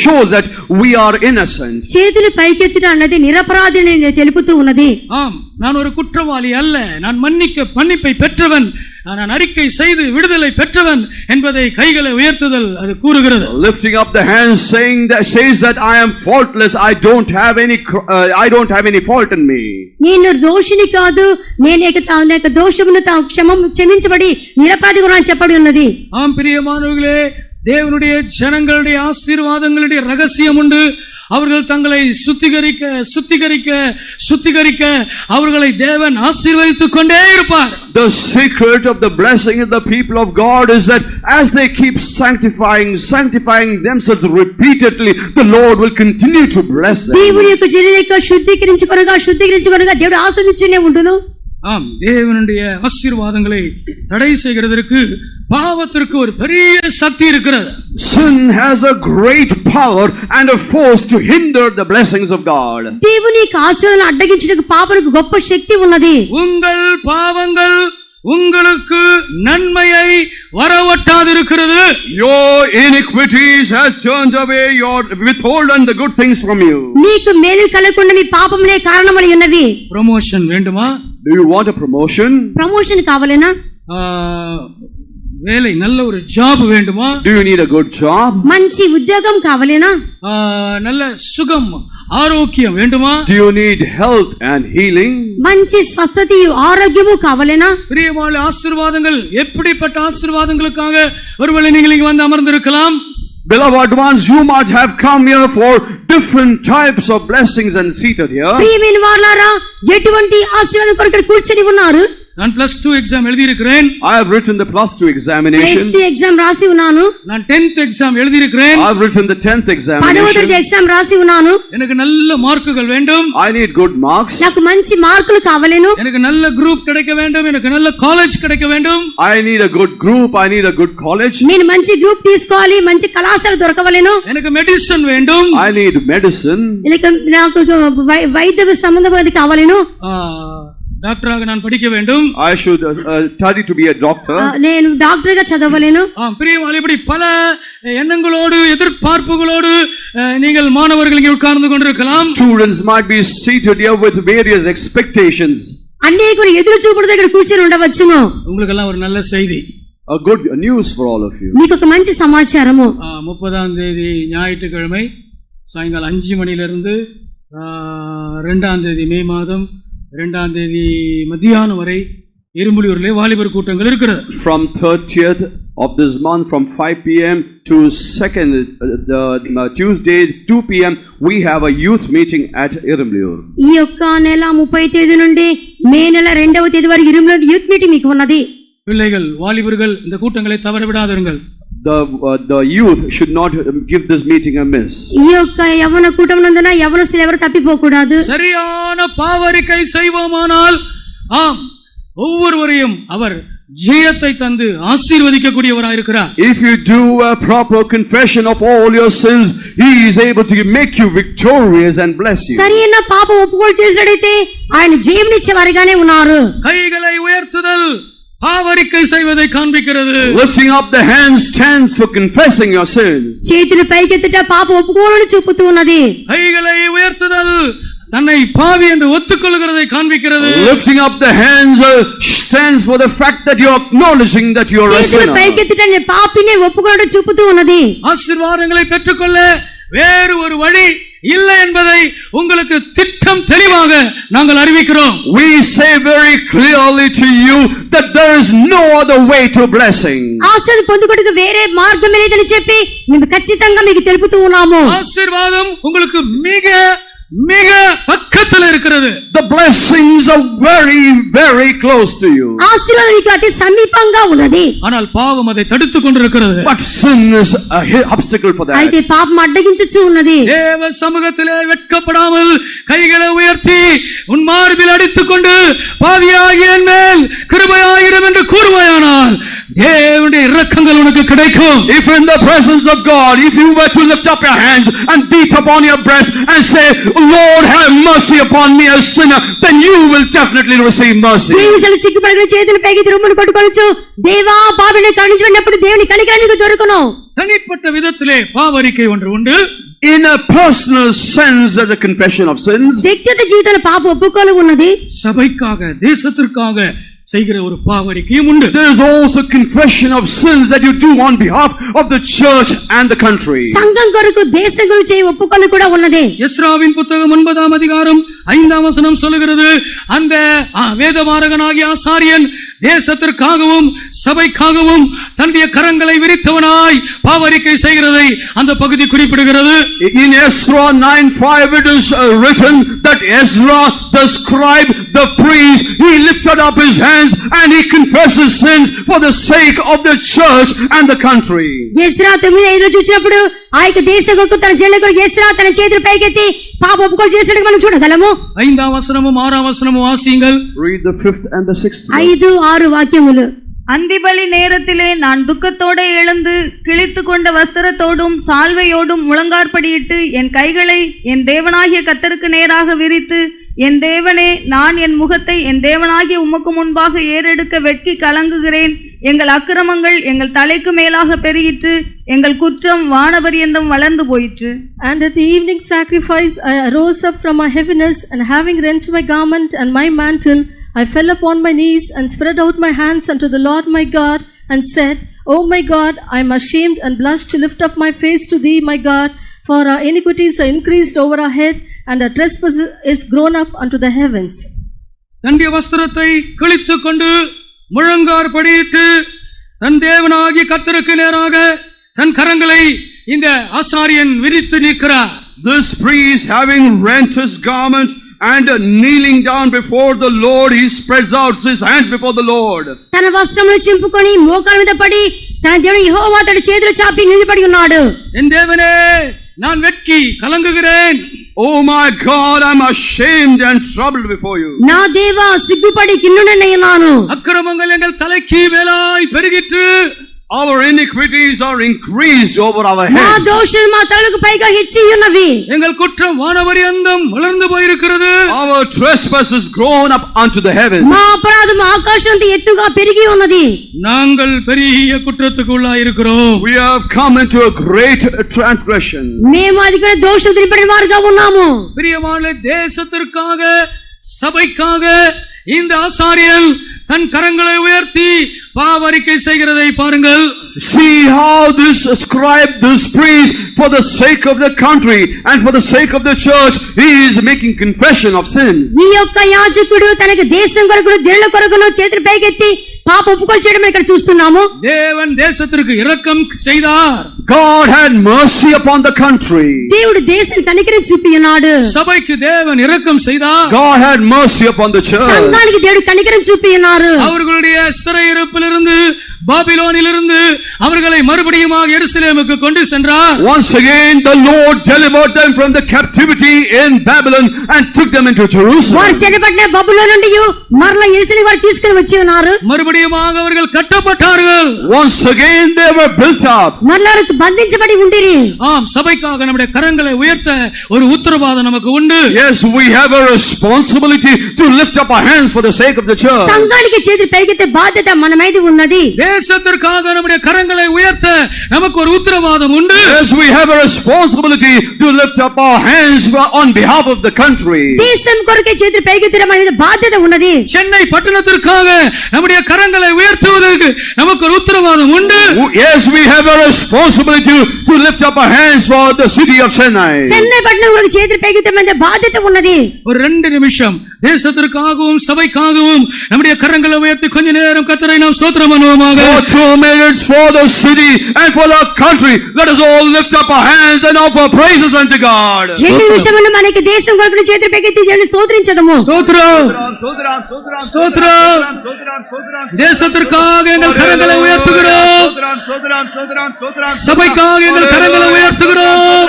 shows that we are innocent. చేతులు పైకెత్తడం అన్నది నిరపరాధిని తెలుపుతూ ఉన్నది. நான் ஒரு குற்றவாளி அல்ல, நான் மன்னிப்பை பெற்றவன், நான் அறிக்கை செய்து விடுதலை பெற்றவன் என்பதை கைகளை உயர்த்துதல் அது கூறுகிறது. Lifting up the hands says that I am faultless, I don't have any fault in me. నేను దోషిని కాదు, నేను ఏక దోషమును క్షమించబడి నిరపరాధిగా చెప్పబడి ఉన్నది. ஆம் பிரியமானவர்களே, தேவனுடைய ஜனங்களுடைய ஆசீர்வாதங்களுடைய ரகசியம் உண்டு. அவர்கள் தங்களை சுத்திகரிக்க அவர்களை தேவன் ஆசீர்வதித்துக் கொண்டே இருப்பார். The secret of the blessing of the people of God is that as they keep sanctifying themselves repeatedly, the Lord will continue to bless them. దేవుని యొక్క జనులకు శుద్ధీకరించుకొనగా దేవుడు ఆశీర్వదించునే ఉండును. ஆம், தேவனுடைய ஆசீர்வாதங்களை தடை செய்கிறதற்கு பாவத்திற்கு ஒரு பெரிய சக்தி இருக்கிறது. Sin has a great power and a force to hinder the blessings of God. దేవుని యొక్క ఆశీర్వాదాలను అడ్డగించుటకు పాపమునకు గొప్ప శక్తి ఉన్నది. உங்கள் பாவங்கள் உங்களுக்கு நன்மையை வரவட்டாதிருக்கிறது. Your iniquities has turned away withholden the good things from you. నీకు మేలు కలగకుండా నీ పాపములే కారణమై ఉన్నవి. ప్రమోషన్ வேண்டுமா? Do you want a promotion? Promotion కావాలేనా? வேலை, நல்ல ஒரு ஜாப் வேண்டுமா? Do you need a good job? మంచి ఉద్యోగం కావాలేనా? நல்ல சுகம் ఆరోగ్యం వేண்டுమా? Do you need health and healing? మంచి స్వస్థతయు ఆరోగ్యము కావాలేనా? பிரியமான ஆசீர்வாதங்கள், எப்படிப்பட்ட ஆசீர்வாதங்களுக்காக ஒருவேளை நீங்கள் இங்க வந்து அமர்ந்திருக்கலாம். Beloved ones, you might have come here for different types of blessings and seated here. ప్రియమైన వారలారా, ఎటువంటి ఆశీర్వాదం కొరకు కూర్చొని ఉన్నారు? நான் +2 எக்ஸாம் எழுதி இருக்கிறேன். I have written the +2 examination. Plus 2 exam రాసి ఉన్నాను. நான் 10th எக்ஸாம் எழுதி இருக்கிறேன். I have written the 10th examination. 10వ తరగతి ఎగ్జామ్ రాసి ఉన్నాను. எனக்கு நல்ல மார்க்குகள் வேண்டும். I need good marks. నాకు మంచి మార్కులు కావాలేను. எனக்கு நல்ல குரூப் கிடைக்க வேண்டும். எனக்கு நல்ல காலேஜ் கிடைக்க வேண்டும். I need a good group. I need a good college. నేను మంచి గ్రూప్ తీసుకోవాలి, మంచి కళాశాల దొరకవలేను. எனக்கு மெடிசன் வேண்டும். I need medicine. నాకు వైద్య సంబంధమైనది కావాలేను. டாக்டராக நான் படிக்க வேண்டும். I should study to be a doctor. నేను డాక్టర్ గా చదవలేను. பிரியமானவர்களே, இப்படி பல எண்ணங்களோடு எதிர்பார்ப்புகளோடு நீங்கள் மாணவர்கள் இங்கே உட்கார்ந்து கொண்டிருக்கலாம். Students might be seated here with various expectations. అనేక ఎదురు చూపుడు దగ్గర కూర్చొని ఉండవచ్చును. உங்களுக்கு எல்லாம் ஒரு நல்ல செய்தி. A good news for all of you. మీకు ఒక మంచి సమాచారము. 30ஆம் தேதி ஞாயிற்றுக்கிழமை சாயங்காலம் 5 மணியிலிருந்து 2ஆம் தேதி மே மாதம் 2ஆம் தேதி மத்தியானம் வரை இரும்புலியூரிலே வாலிபர் கூட்டங்கள் இருக்கிறது. From 30th of this month, from 5 p.m. to 2nd Tuesday 2 p.m. we have a youth meeting at Irumliyur. ఈ యొక్క నెల 30 తేదీ నుండి మే నెల 2వ తేదీ వరకు ఇరుములూరు యూత్ మీటింగ్ మీకు ఉన్నది. பிள்ளைகள் வாலிபர்கள் இந்த கூட்டங்களை தவற விடாதீர்கள். The youth should not give this meeting a miss. ఈ యొక్క యవన కూటమునందున యవనస్తులు ఎవరు తప్పిపోకూడదు. சரியான பாவரிக்கை செய்வோமானால் ஒவ்வொருவரையும் அவர் ஜெயத்தை தந்து ஆசீர்வதிக்கக்கூடியவராய் இருக்கிறார். If you do a proper confession of all your sins, he is able to make you victorious and bless you. సరైన పాప ఒప్పుకోలు చేసినట్లయితే ఆయన జీవనిచ్చే వారిగానే ఉన్నారు. கைகளை உயர்த்துதல் பாவரிக்கை செய்வதை காண்பிக்கிறது. Lifting up the hands stands for confessing your sins. చేతులు పైకెత్తుట పాప ఒప్పుకోలుని చూపుతూ ఉన్నది. கைகளை உயர்த்துதல் தன்னை பாவி என்று ஒத்துக்கொள்கிறதை காண்பிக்கிறது. Lifting up the hands stands for the fact that you are acknowledging that you are a sinner. చేతులు పైకెత్తుట నీ పాపిని ఒప్పుకోవడం చూపుతూ ఉన్నది. ஆசீர்வாதங்களை பெற்றுக்கொள்ள வேறு ஒரு வழி இல்லை என்பதை உங்களுக்கு திட்டம் தெளிவாக நாங்கள் அறிவிக்கிறோம். We say very clearly to you that there is no other way to blessing. ఆశీర్వాదం పొందుకొటకు వేరే మార్గం లేదని చెప్పి మేము ఖచ్చితంగా మీకు తెలుపుతూ ఉన్నాము. ஆசீர்வாదம் உங்களுக்கு மிக மிக பக்கத்தில் இருக்கிறது. The blessings are very very close to you. ஆசீர்வாదం మీకు అతి సమీపంగా ఉన్నది. ஆனால் பாவம் அதை தடுத்துக் கொண்டிருக்கிறது. But sin is an obstacle for that. అయితే పాపం అడ్డగించుచు ఉన్నది. தேவ சமூகத்திலே வெட்கப்படாமல் கைகளை உயர்த்தி உன் மார்பில் அடித்துக்கொண்டு பாவியாகிய என் மேல் கிருபையாயிரும் என்று கூறுவாயானால் தேவனுடைய இரக்கங்கள் உனக்கு கிடைக்கும். If in the presence of God, if you were to lift up your hands and beat upon your breast and say, Lord, have mercy upon me a sinner, then you will definitely receive mercy. దేవుని సిగ్గుపడని చేతులు పైకి రుమ్మును పట్టుకొనొచ్చు. దేవా పాపిని కరుణించినప్పుడు దేవుని కనికరం నీకు దొరుకును. தனிப்பட்ட விதத்திலே பாவரிக்கை ஒன்று உண்டு. In a personal sense, there's a confession of sins. వ్యక్తిగత జీవితంలో పాప ఒప్పుకోలు ఉన్నది. சபைக்காக தேசத்திற்காக செய்கிற ஒரு பாவரிக்கையும் உண்டு. There is also confession of sins that you do on behalf of the church and the country. సంఘం కొరకు దేశం గురించి చేయ ఒప్పుకోలు కూడా ఉన్నది. எஸ்ராவின் புத்தகம் 9ஆம் அதிகாரம் 5ஆம் வசனம் சொல்லுகிறது, அந்த வேதமாரகனாகிய ஆசாரியன் தேசத்திற்காகவும் சபைக்காகவும் தன்னுடைய கரங்களை விரித்தவனாய் பாவரிக்கை செய்கிறதை அந்த பகுதி குறிப்பிடுகிறது. In Ezra 9:5 it is written that Ezra the scribe, the priest, he lifted up his hands and he confessed his sins for the sake of the church and the country. Ezra 9:5 చూసినప్పుడు ఆ యొక్క దేశం కొరకు తన జనుల కొరకు Ezra తన చేతులు పైకెత్తి పాప ఒప్పుకోలు చేసినట్టు మనం చూడగలము. 5ஆம் வசனமும் 6ஆம் வசனமும் வாசியுங்கள். Read the 5th and the 6th. 5-6 வாக்கியములు. அந்திபலி நேரத்திலே நான் துக்கத்தோட எழுந்து கிழித்து கொண்ட வஸ்திரத்தோடும் சால்வையோடும் முழங்கார்படியிட்டு என் கைகளை என் தேவனாகிய கர்த்தருக்கு நேராக விரித்து, என் தேவனே, நான் என் முகத்தை என் தேவனாகிய உமக்கு முன்பாக ஏறெடுக்க வெட்கி கலங்குகிறேன். எங்கள் அக்கிரமங்கள் எங்கள் தலைக்கு மேலாக பெருகிற்று, எங்கள் குற்றம் வானபரியந்தம் வளர்ந்து போயிற்று. And at the evening sacrifice I arose up from my heaviness, and having rent my garment and my mantle, I fell upon my knees and spread out my hands unto the Lord my God, and said, O my God, I am ashamed and blush to lift up my face to thee, my God, for our iniquities are increased over our head, and our trespass is grown up unto the heavens. தன்னுடைய வஸ்திரத்தை கிழித்துக் கொண்டு முழங்கார் படியிட்டு தன் தேவனாகிய கர்த்தருக்கு நேராக தன் கரங்களை இந்த ஆசாரியன் விரித்து நிற்கிறார். This priest, having rent his garment and kneeling down before the Lord, he spreads out his hands before the Lord. తన వస్త్రములు చింపుకొని మోకాళ్ళ మీద పడి తన దేవుని యెహోవా తన చేతులు చాపి నిలబడి ఉన్నాడు. என் தேவனே நான் வெட்கி கலங்குகிறேன். Oh my God, I'm ashamed and troubled before you. నా దేవా సిగ్గుపడి కిన్నునయ్యున్నాను. அக்கிரமங்கள் எங்கள் தலைக்கு மேலாய் பெருகிற்று. Our iniquities are increased over our నా heads. దోషులు మా తలకు పైగా హెచ్చి ఉన్నవి. எங்கள் குற்றம் வானபரியந்தம் வளர்ந்து போயிருக்கிறது. Our trespass has grown up unto the heavens. మా అపరాధం ఆకాశంత ఎత్తుగా పెరిగి ఉన్నది. நாங்கள் பெரிய குற்றத்துக்கு உள்ளாயிருக்கிறோம். We have come into a great transgression. మేము అధిక దోషం తినబడిన వారుగా ఉన్నాము. பிரியமான தேசத்திற்காக சபைக்காக இந்த ஆசாரியன் தன் கரங்களை உயர்த்தி பாவரிக்கை செய்கிறதை பாருங்கள். See how this scribe, this priest, for the sake of the country and for the sake of the church, he is making confession of sins. ఈ యొక్క యాజకుడు తనకు దేశం కొరకు దేవుళ్ళ కొరకును చేతులు పైకెత్తి పాప ఒప్పుకోలు చేయడం ఇక్కడ చూస్తున్నాము. தேவன் தேசத்திற்கு இரக்கம் செய்தார். God had mercy upon the country. దేవుడు దేశాన్ని కనికరం చూపి ఉన్నాడు. சபைக்கு தேவன் இரக்கம் செய்தார். God had mercy upon the church. సంఘానికి దేవుడు కనికరం చూపి ఉన్నారు. அவர்களுடைய சிறையிருப்பிலிருந்து பாபிலோனிலிருந்து அவர்களை மறுபடியுமாக எருசலேமுக்கு கொண்டு சென்றார். Once again the Lord delivered them from the captivity in Babylon and took them into Jerusalem. వారు చెరపట్టిన బబులోను నుండి మరలా యెరూషలేము వారు తీసుకొని వచ్చి ఉన్నారు. மறுபடியுமாக அவர்கள் கட்டப்பட்டார்கள். Once again they were built up. మరలా బంధించబడి ఉండిరి. ஆம், சபைக்காக நம்முடைய கரங்களை உயர்த்த ஒரு உத்தரவாதம் நமக்கு உண்டு. Yes, we have a responsibility to lift up our hands for the sake of the church. సంఘానికి చేతులు పైకెత్తే బాధ్యత మన మీద ఉన్నది. தேசத்திற்காக நம்முடைய கரங்களை உயர்த்த நமக்கு ஒரு உத்தரவாதம் உண்டு. Yes, we have a responsibility to lift up our hands on behalf of the country. దేశం కొరకే చేతులు పైకెత్తడం అనేది బాధ్యత ఉన్నది. சென்னை பட்டணத்திற்காக நம்முடைய கரங்களை உயர்த்துவதற்கு நமக்கு ஒரு உத்தரவாதம் உண்டு. Yes, we have a responsibility to lift up our hands for the city of Chennai. Chennai పట్టణం కొరకు చేతులు పైకెత్తడం అనేది బాధ్యత ఉన్నది. ஒரு 2 நிமிஷம் தேசத்திற்காகவும் சபைக்காகவும் நம்முடைய கரங்களை உயர்த்தி கொஞ்ச நேரம் கர்த்தரை நாம் ஸ்தோத்திரம் பண்ணுவோமாக. For 2 minutes for the city and for the country, let us all lift up our hands and offer praises unto God. 2 నిమిషములు మనకి దేశం కొరకు చేతులు పైకెత్తి దేవుని స్తోత్రించదము. ஸ்தோத்திரம் ஸ்தோத்திரம். தேசத்திற்காக எங்கள் கரங்களை உயர்த்துகிறோம். சபைக்காக எங்கள் கரங்களை உயர்த்துகிறோம்.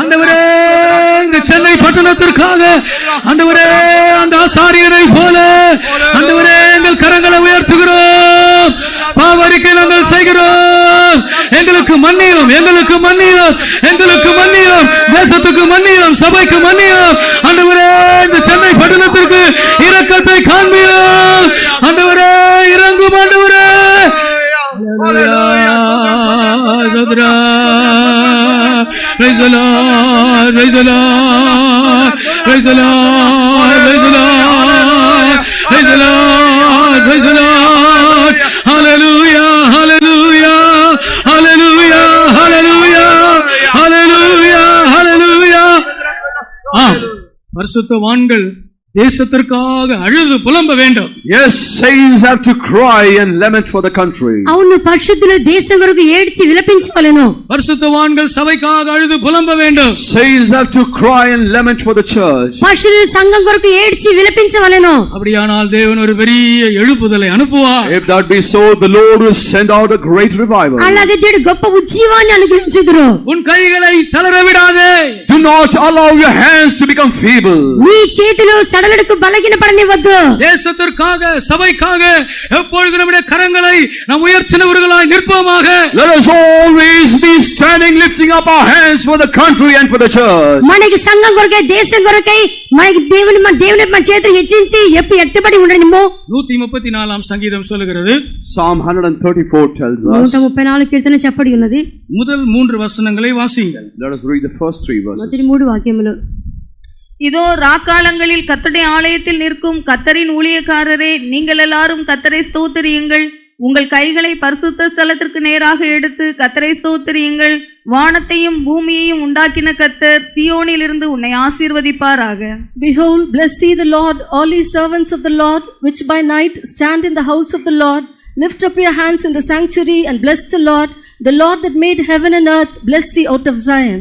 ஆண்டவரே, இந்த சென்னை பட்டணத்திற்காக ஆண்டவரே, அந்த ஆசாரியரை போல ஆண்டவரே எங்கள் கரங்களை உயர்த்துகிறோம். பாவரிக்கை நாங்கள் செய்கிறோம். எங்களுக்கு மன்னியும், எங்களுக்கு மன்னியும், எங்களுக்கு மன்னியும், தேசத்துக்கு மன்னியும், சபைக்கு மன்னியும். ஆண்டவரே, இந்த சென்னை பட்டணத்திற்கு இரக்கத்தை காண்பியும். ஆண்டவரே, இறங்கும் ஆண்டவரே. Praise the Lord, praise the Lord, praise the Lord, praise the Lord, praise the Lord, praise the Lord. Hallelujah, hallelujah, hallelujah, hallelujah, hallelujah, hallelujah. ஆம், பரிசுத்தவான்கள் தேசத்திற்காக அழுது புலம்ப வேண்டும். Yes, saints have to cry and lament for the country. అవును, పరిశుద్ధులు దేశం కొరకు ఏడ్చి విలపించవలెను. பரிசுத்தவான்கள் சபைக்காக அழுது புலம்ப வேண்டும். Saints have to cry and lament for the church. పరిశుద్ధులు సంఘం కొరకు ఏడ్చి విలపించవలెను. அப்படியானால் தேவன் ஒரு பெரிய எழுப்புதலை அனுப்புவார். If that be so, the Lord will send out a great revival. అలాగే దేవుడు గొప్ప ఉజ్జీవాన్ని అనుగ్రహించుదురు. உன் கைகளை தளர விடாதே. Do not allow your hands to become feeble. నీ చేతులు సడలడకు బలహీనపడనివ్వద్దు. தேசத்திற்காக சபைக்காக எப்பொழுது நம்முடைய கரங்களை நாம் உயர்த்தினவர்களாய் நிற்போமாக. Let us always be standing, lifting up our hands for the country and for the church. మనకి సంఘం కొరకై దేశం కొరకై మనకి దేవుని మన చేతులు హెచ్చించి ఎత్తుబడి ఉండనిమో. 134 சங்கீதம் சொல்லுகிறது. Psalm 134 tells us. 134 కీర్తన చెప్పడి ఉన్నది. முதல் 3 வசனங்களை வாசியுங்கள். Let us read the first 3 verses. మొదటి 3 వాక్యములు. இதோ ராக்காலங்களில் கர்த்தருடைய ஆலயத்தில் நிற்கும் கர்த்தரின் ஊழியக்காரரே, நீங்கள் எல்லாரும் கர்த்தரை ஸ்தோத்திரியுங்கள். உங்கள் கைகளை பரிசுத்த ஸ்தலத்திற்கு நேராக எடுத்து கர்த்தரை ஸ்தோத்திரியுங்கள். வானத்தையும் பூமியையும் உண்டாக்கின கர்த்தர் சீயோனில் இருந்து உன்னை ஆசீர்வதிப்பாராக. Behold, bless ye the Lord, all ye servants of the Lord, which by night stand in the house of the Lord. Lift up your hands in the sanctuary and bless the Lord that made heaven and earth. Bless thee out of Zion.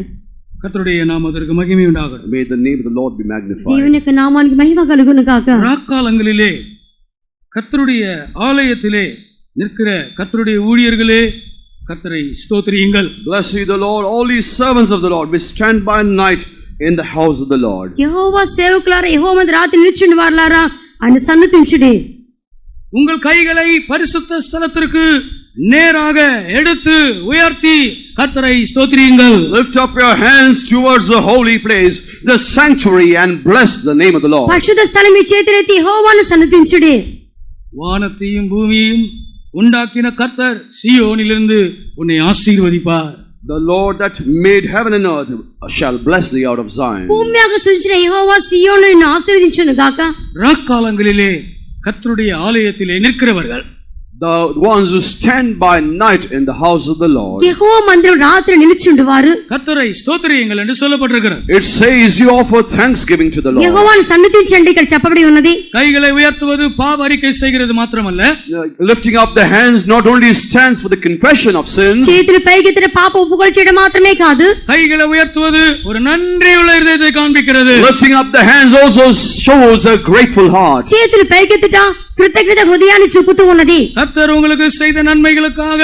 கர்த்தருடைய நாமத்திற்கு மகிமை உண்டாகட்டும். May the name of the Lord be magnified. దేవుని యొక్క నామానికి మహిమ కలుగును గాక. ராக்காலங்களிலே கர்த்தருடைய ஆலயத்திலே நிற்கிற கர்த்தருடைய ஊழியர்களே கர்த்தரை ஸ்தோத்திரியுங்கள். Bless ye the Lord, all ye servants of the Lord, which stand by night in the house of the Lord. యెహోవా సేవకులారా యెహోవా మందు రాత్రి నిలుచుండి వారలారా ఆయన సన్నుతించుడి. உங்கள் கைகளை பரிசுத்த ஸ்தலத்திற்கு நேராக எடுத்து உயர்த்தி கர்த்தரை ஸ்தோத்திரியுங்கள். Lift up your hands towards the holy place, the sanctuary, and bless the name of the Lord. పరిశుద్ధ స్థలం మీ చేతులెత్తి యెహోవాను సన్నుతించుడి. வானத்தையும் பூமியையும் உண்டாக்கின கர்த்தர் சீயோனிலிருந்து உன்னை ஆசீர்வதிப்பார். The Lord that made heaven and earth shall bless thee out of Zion. భూమి ఆకాశించిన యెహోవా సీయోనును నిన్ను ఆశీర్వదించును గాక. ராக்காலங்களிலே கர்த்தருடைய ஆலயத்திலே நிற்கிறவர்கள், The ones who stand by night in the house of the Lord. యెహోవా మందిరం రాత్రి నిలుచుండువారు கர்த்தரை ஸ்தோத்திரியுங்கள் என்று சொல்லப்பட்டிருக்கிறது. It says you offer thanksgiving to the Lord. యెహోవాను సన్నిధించండి ఇక్కడ చెప్పబడి ఉన్నది. கைகளை உயர்த்துவது பாவ அறிக்கை செய்கிறது மாத்திரமல்ல, Lifting up the hands not only stands for the confession of sins. చేతులు పైకెత్తి పాప ఒప్పుకోలు చేయడం మాత్రమే కాదు, கைகளை உயர்த்துவது ஒரு நன்றியுள்ள இதயத்தை காண்பிக்கிறது. Lifting up the hands also shows a grateful heart. చేతులు పైకెత్తుట కృతజ్ఞత హృదయాన్ని చూపుతూ ఉన్నది. கர்த்தர் உங்களுக்கு செய்த நன்மைகளுக்காக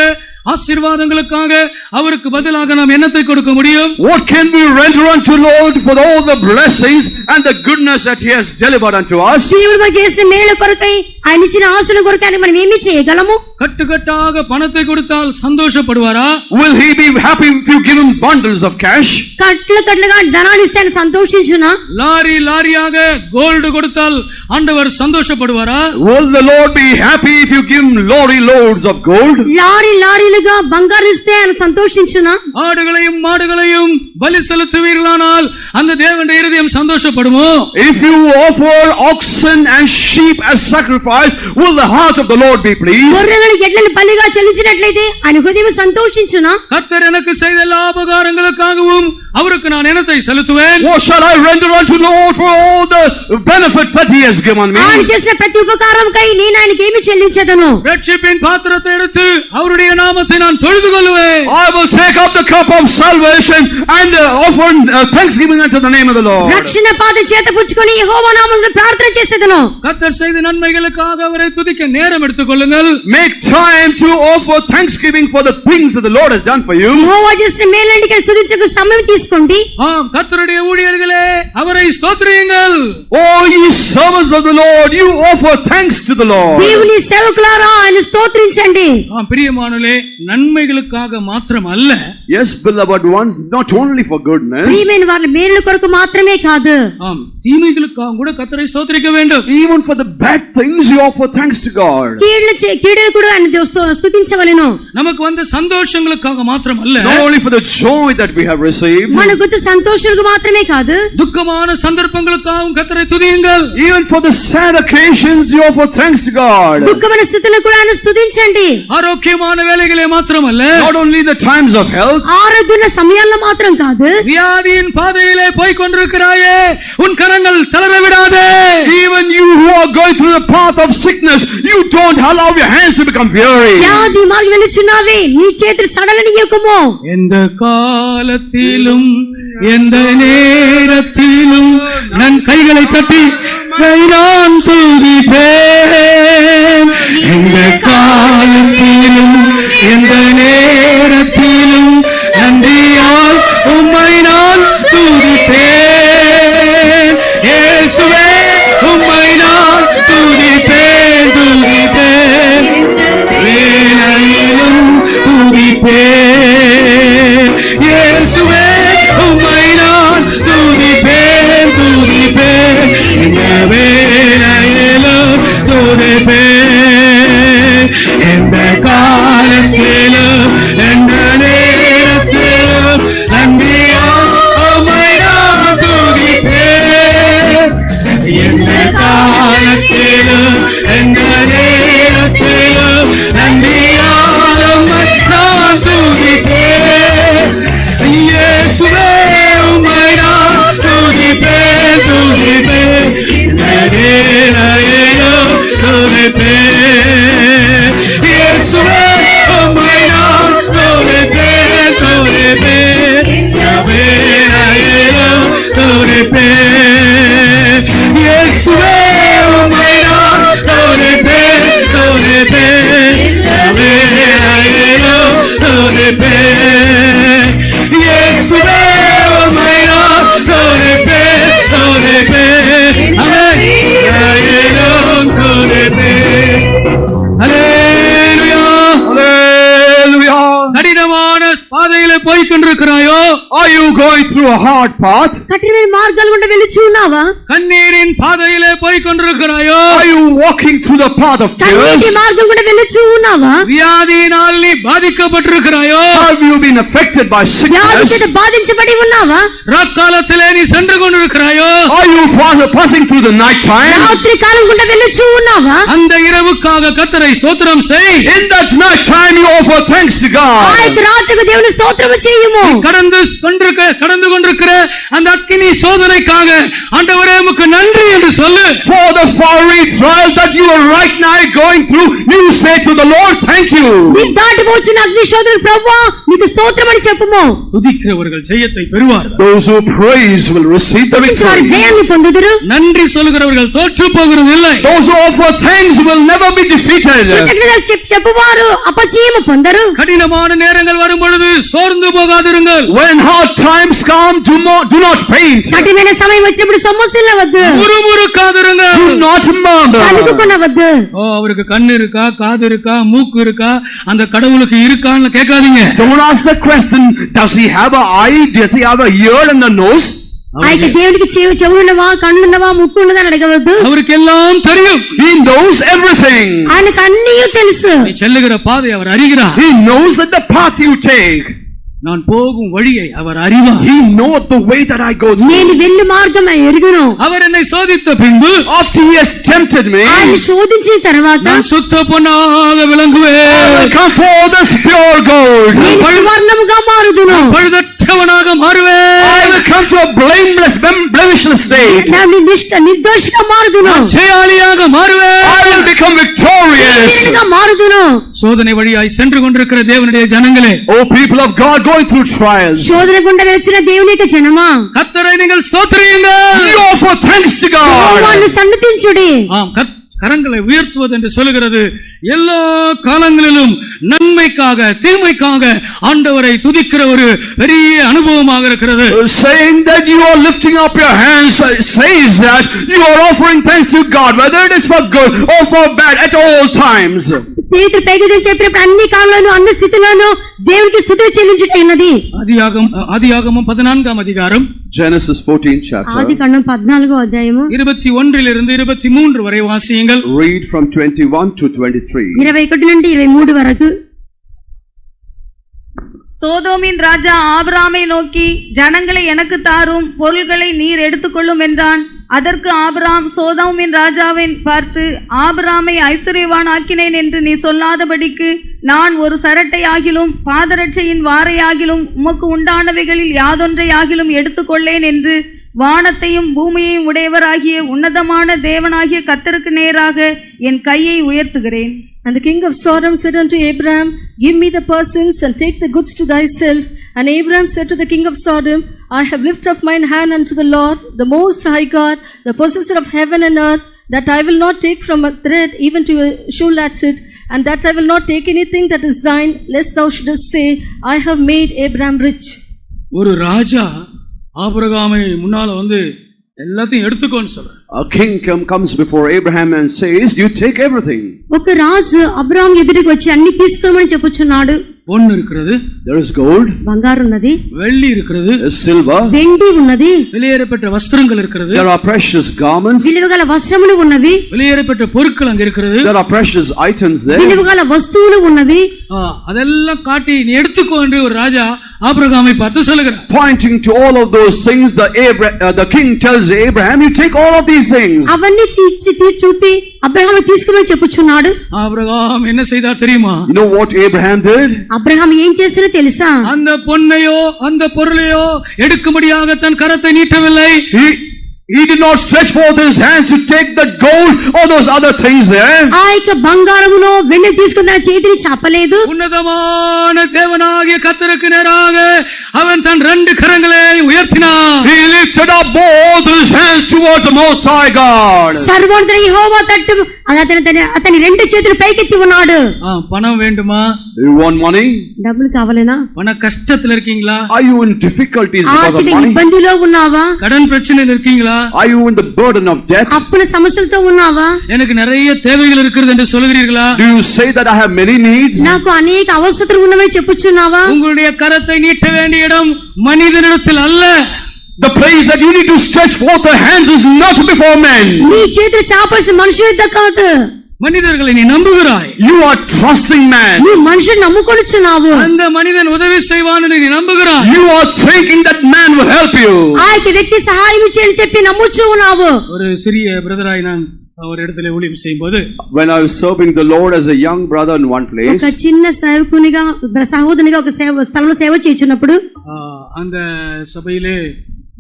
ஆசீர்வாதங்களுக்காக அவருக்கு பதிலாக நாம் என்னத்தை கொடுக்க முடியும்? What can we render unto Lord for all the blessings and the goodness that he has delivered unto us? దేవుడు చేసిన మేలు కొరకై ఆయన ఇచ్చిన ఆస్తుల కొరకై మనం ఏమి చేయగలము? கட்டுக்கட்டாக பணத்தை கொடுத்தால் சந்தோஷப்படுவாரா? Will he be happy if you give him bundles of cash? కట్లు కట్లుగా ధనాన్ని ఇస్తే ఆయన సంతోషించునా? லாரி லாரியாக கோல்டு கொடுத்தால் ஆண்டவர் சந்தோஷப்படுவாரா? Will the Lord be happy if you give him lorry loads of gold? Lorry లారీలుగా బంగారు ఇస్తే ఆయన సంతోషించునా? ஆடுகளையும் மாடுகளையும் பலி செலுத்துவீர்களானால் அந்த தேவனுடைய இருதயம் சந்தோஷப்படுமோ? If you offer oxen and sheep as sacrifice, will the heart of the Lord be pleased? గొర్రెలను ఎడ్లను బలిగా చెల్లించినట్లయితే ఆయన హృదయం సంతోషించునా? கர்த்தர் எனக்கு செய்த எல்லா உபகாரங்களுக்காகவும் அவருக்கு நான் என்னத்தை செலுத்துவேன்? What shall I render unto Lord for all the benefits that he has given me? ఆయన చేసిన ప్రతి ఉపకారంకై నేను ఆయనకి ఏమి చెల్లించదను? ரட்சிப்பின் பாத்திரத்தை எடுத்து அவருடைய நாமத்தை நான் தொழுது கொள்வேன். I will take up the cup of salvation and offer thanksgiving unto the name of the Lord. రక్షణ పాత్ర చేత పుచ్చుకొని యెహోవా నామములో ప్రార్థన చేసేదను. கர்த்தர் செய்த நன்மைகளுக்காக அவரை துதிக்க நேரம் எடுத்துக் கொள்ளுங்கள். Make time to offer thanksgiving for the things that the Lord has done for you. యెహోవా చేసిన మేలులన్నిటికీ స్తుతించుటకు సమయం తీసుకోండి. ஆம், கர்த்தருடைய ஊழியர்களே அவரை ஸ்தோத்திரியுங்கள். Oh, ye servants of the Lord, you offer thanks to the Lord. దేవుని సేవకులారా ఆయన స్తోత్రించండి. ஆம், பிரியமானவர்களே, நன்மைகளுக்காக மாத்திரம் அல்ல, Yes, beloved ones, not only for goodness, ప్రియమైన వారి మేలుల కొరకు మాత్రమే కాదు, ஆம், தீமைகளுக்காக கூட கர்த்தரை ஸ்தோத்திரிக்க வேண்டும். even for the bad things you offer thanks to God. కీడులు కూడా ఆయన స్తుతించవలెను. நமக்கு வந்த சந்தோஷங்களுக்காக மாத்திரம் அல்ல, Not only for the joy that we have received, మనకు వచ్చే సంతోషాలకు మాత్రమే కాదు, துக்கமான சந்தர்ப்பங்களுக்காகவும் கர்த்தரை துதியுங்கள். even for the sad occasions you offer thanks to God. దుఃఖమైన స్థితిలో కూడా ఆయన స్తుతించండి. ஆரோக்கியமான வேலைகளே மாத்திரமல்ல, Not only in the times of health, ఆరోగ్యమైన సమయాల్లో మాత్రం కాదు, வியாதியின் பாதையிலே போய் கொண்டிருக்கிறாயே, உன் கரங்கள் தளர விடாதே. even you who are going through the path of sickness, you don't allow your hands to become weary. వ్యాధి మార్గం వెళుచున్నావే నీ చేతులు సడలనియకుము. எந்த காலத்திலும் எந்த நேரத்திலும் நன் கைகளை தட்டி நான் துதிப்பேன். எந்த காலத்திலும் எந்த நேரத்திலும் நன்றியால் உம்மை நான் துதிப்பேன். இயேசுவே உம்மை நான் துதிப்பேன், துதிப்பேன், வேளையிலும் துதிப்பேன். இயேசுவே உம்மை நான் துதிப்பேன், துதிப்பேன், இந்த வேளையிலும் துதிப்பேன். எந்த காலத்திலும் எந்த పోయి కొண்டிరుక్கிறாయో? Are you going through a hard path? కఠినమైన మార్గాలు గుండా వెళ్ళుచు ఉన్నావా? కన్నీరిన్ పాదయిలే పోయి కొண்டிరుక్கிறாయో? Are you walking through the path of కన్నీటి tears? మార్గం గుండా వెళ్ళుచు ఉన్నావా? వ్యాధినాల్ని బాధిக்கப்பட்டிருக்கிறாయో? Have you been affected by వ్యాధి చేత sickness? బాధించబడి ఉన్నావా? రాకాలத்திலே நீ சென்று கொண்டிருக்கிறாயோ? Are you passing through the night time? రాత్రి కాలం గుండా వెళ్ళుచు ఉన్నావా? அந்த இரவுக்காக கர்த்தரை ஸ்தோத்திரம் செய். In that night time you offer thanks to ఆ God. యొక్క రాత్రికి దేవుని స్తోత్రము చేయుము. கடந்து கொண்டிருக்கிற அந்த அக்கினி சோதனைக்காக ஆண்டவரே உமக்கு நன்றி என்று சொல்லு. For the fiery trial that you are right now going through, you say to the Lord, thank you. నీ దాటిపోచిన అగ్ని శోధన ప్రభువా నీకు స్తోత్రం అని చెప్పుము. துதிக்கிறவர்கள் ஜெயத்தை பெறுவார்கள். Those who praise will receive the వారు victory. జయాన్ని పొందుదురు. நன்றி சொல்லுகிறவர்கள் தோற்று போகிறது இல்லை. Those who offer thanks will never be defeated. కృతజ్ఞతలు చెప్పువారు అపజయము పొందరు. கடினமான நேரங்கள் வரும் பொழுது சோர்ந்து போகாதிருங்கள். When hard times come, do not faint. కఠినమైన సమయం వచ్చినప్పుడు సొమ్మసిల్లవద్దు. முறுமுறுக்காதிருங்கள். Do not murmur. కలుగుకొనవద్దు. அவருக்கு கண்ணு இருக்கா, காது இருக்கா, மூக்கு இருக்கா, அந்த கடவுளுக்கு இருக்கான்னு கேட்காதீங்க. Don't ask the question, does he have an eye? Does he have a ear and a nose? ఆ యొక్క దేవుడికి చెవులున్నవా, కన్నున్నవా, ముక్కు ఉన్నదా అని అడగవద్దు. அவருக்கு எல்லாம் தெரியும். He knows everything. ఆయనకు అన్నీ తెలుసు. நீ செல்லுகிற பாதை அவர் அறிகிறார். He knows that the path you take. நான் போகும் வழியை அவர் அறிவார். He knows the way that I go through. నేను వెళ్ళు మార్గం ఎరుగును. அவர் என்னை சோதித்த பின்பு After he has tempted me, ఆయన శోధించిన తర్వాత நான் சுத்த பொன்னாக I விளங்குவேன். will come forth as pure gold. నేను సువర్ణముగా మారుదును. பழுதற்றவனாக மாறுவேன். I will come to a blameless, blemishless state. నేను నిర్దోషిగా మారుదును. ஜெயாலியாக மாறுவேன். I will become victorious. వీరునిగా మారుదును. சோதனை வழியாய் சென்று கொண்டிருக்கிற தேவனுடைய ஜனங்களே, Oh people of God going through trials, శోధన గుండా వచ్చిన దేవుని యొక్క జనమా, கர்த்தரை நீங்கள் ஸ்தோத்திரியுங்கள். you offer thanks to God. యెహోవాను సన్నిధించుడి. ஆம், கரங்களை உயர்த்துவது என்று சொல்லுகிறது. எல்லா காலங்களிலும் நன்மைக்காக தீமைக்காக ஆண்டவரை துதிக்கிற ஒரு பெரிய அனுபவமாக இருக்கிறது. Saying that you are lifting up your hands says that you are offering thanks to God, whether it is for good or for bad, at all times. పేతురు పైకి చెప్పినప్పుడు అన్ని కాలంలోనూ అన్ని స్థితిలోనూ దేవునికి స్తుతి చెల్లించుటైనది. ஆதியாகமம் 14ஆம் அதிகாரம், Genesis 14 chapter. ఆదికాండం 14వ అధ్యాయము 21 இருந்து 23 வரை வாசியுங்கள். Read from 21 to 23. 21 నుండి 23 వరకు. சோதோமின் ராஜா ஆபிராமை நோக்கி, ஜனங்களை எனக்கு தாரும், பொருள்களை நீர் எடுத்துக்கொள்ளும் என்றான். அதற்கு ஆபிராம் சோதோமின் ராஜாவை பார்த்து, ஆபிராமை ஐஸ்வர்யவான் ஆக்கினேன் என்று நீ சொல்லாதபடிக்கு நான் ஒரு சரட்டை ஆகிலும் பாதரட்சையின் வாரையாகிலும் உமக்கு உண்டானவைகளில் யாதொன்றை ஆகிலும் எடுத்துக்கொள்ளேன் என்று வானத்தையும் பூமியையும் உடையவராகிய உன்னதமான தேவனாகிய கர்த்தருக்கு நேராக என் கையை உயர்த்துகிறேன். And the king of Sodom said unto Abraham, Give me the persons and take the goods to thyself. And Abraham said to the king of Sodom, I have lifted up mine hand unto the Lord, the most high God, the possessor of heaven and earth, that I will not take from a thread even to a shoe latchet, and that I will not take anything that is thine, lest thou shouldest say, I have made Abraham rich. ஒரு ராஜா ஆபிரகாமை முன்னால வந்து எல்லாத்தையும் எடுத்துக்கோன்னு சொல்ற. A king comes before Abraham and says, you take everything. ఒక రాజు Abraham ఎదుటికి వచ్చి అన్ని తీసుకోమని చెప్పుచున్నాడు. பொன் இருக்கிறது, There is gold, బంగారు ఉన్నది, வெள்ளி இருக்கிறது, there is silver, వెండి ఉన్నది, வெளியேறப்பட்ட வஸ்திரங்கள் இருக்கிறது, there are precious garments, విలువగల వస్త్రములు ఉన్నవి, வெளியேறப்பட்ட பொருட்கள் அங்க இருக்கிறது, there are precious items there. విలువగల వస్తువులు ఉన్నవి. அதெல்லாம் காட்டி நீ எடுத்துக்கோ என்று ஒரு ராஜா ஆபிரகாமை பார்த்து சொல்லுகிறார். Pointing to all of those things, the king tells Abraham, you take all of these things. అవన్నీ చూపి అబ్రహాము తీసుకోమని చెప్పుచున్నాడు. ஆபிரகாம் என்ன செய்தார் தெரியுமா? You know what Abraham did? Abraham ఏం చేస్తారో తెలుసా? அந்த பொன்னையோ அந்த பொருளையோ எடுக்கும்படியாக தன் கரத்தை நீட்டவில்லை. He did not stretch forth his hands to take the gold or those other things there. ఆ యొక్క బంగారమును వెండి తీసుకుని తన చేతిని చాపలేదు. உன்னதமான தேவனாகிய கர்த்தருக்கு நேராக அவன் தன் 2 கரங்களை உயர்த்தினான். He lifted up both his hands towards towards the Most High God. సర్వోన్నత యెహోవా తట్టు అతని రెండు చేతులు పైకెత్తి ఉన్నాడు. பணம் வேண்டுமா? Do you want money? డబ్బులు కావాలేనా? பண கஷ்டத்துல இருக்கீங்களா? Are you in difficulties because of ఆర్థిక money? ఇబ్బందిలో ఉన్నావా? கடன் பிரச்சனையில இருக்கீங்களா? Are you in the burden of debt? అప్పుల సమస్యలతో ఉన్నావా? எனக்கு நிறைய தேவைகள் இருக்கிறது என்று சொல்கிறீர்களா? Do you say that I have many needs? నాకు అనేక అవసరతలు ఉన్నవని చెప్పుచున్నావా? உங்களுடைய கரத்தை நீட்ட வேண்டிய இடம் மனிதனிடத்தில் அல்ல. The place that you need to stretch forth the hands is not before men. నీ చేతులు చాపాల్సిన మనుషుల వద్ద కాదు. மனிதர்களை நீ நம்புகிறாய். You are trusting man. నీ మనుషుని నమ్ముకొనుచున్నావు. அந்த மனிதன் உதவி செய்வான்னு நீ நம்புகிறாய். You are thinking that man will help you. ఆ వ్యక్తి సహాయం చేయని చెప్పి నమ్ముచూ ఉన్నావు. ஒரு சிறிய பிரதராய் நான் ஒரு இடத்துல ஊழியம் செய்யும்போது, When I was serving the Lord as a young brother in one place, ఒక చిన్న సేవకునిగా సహోదరునిగా ఒక స్థలంలో సేవ చేస్తున్నప్పుడు அந்த சபையிலே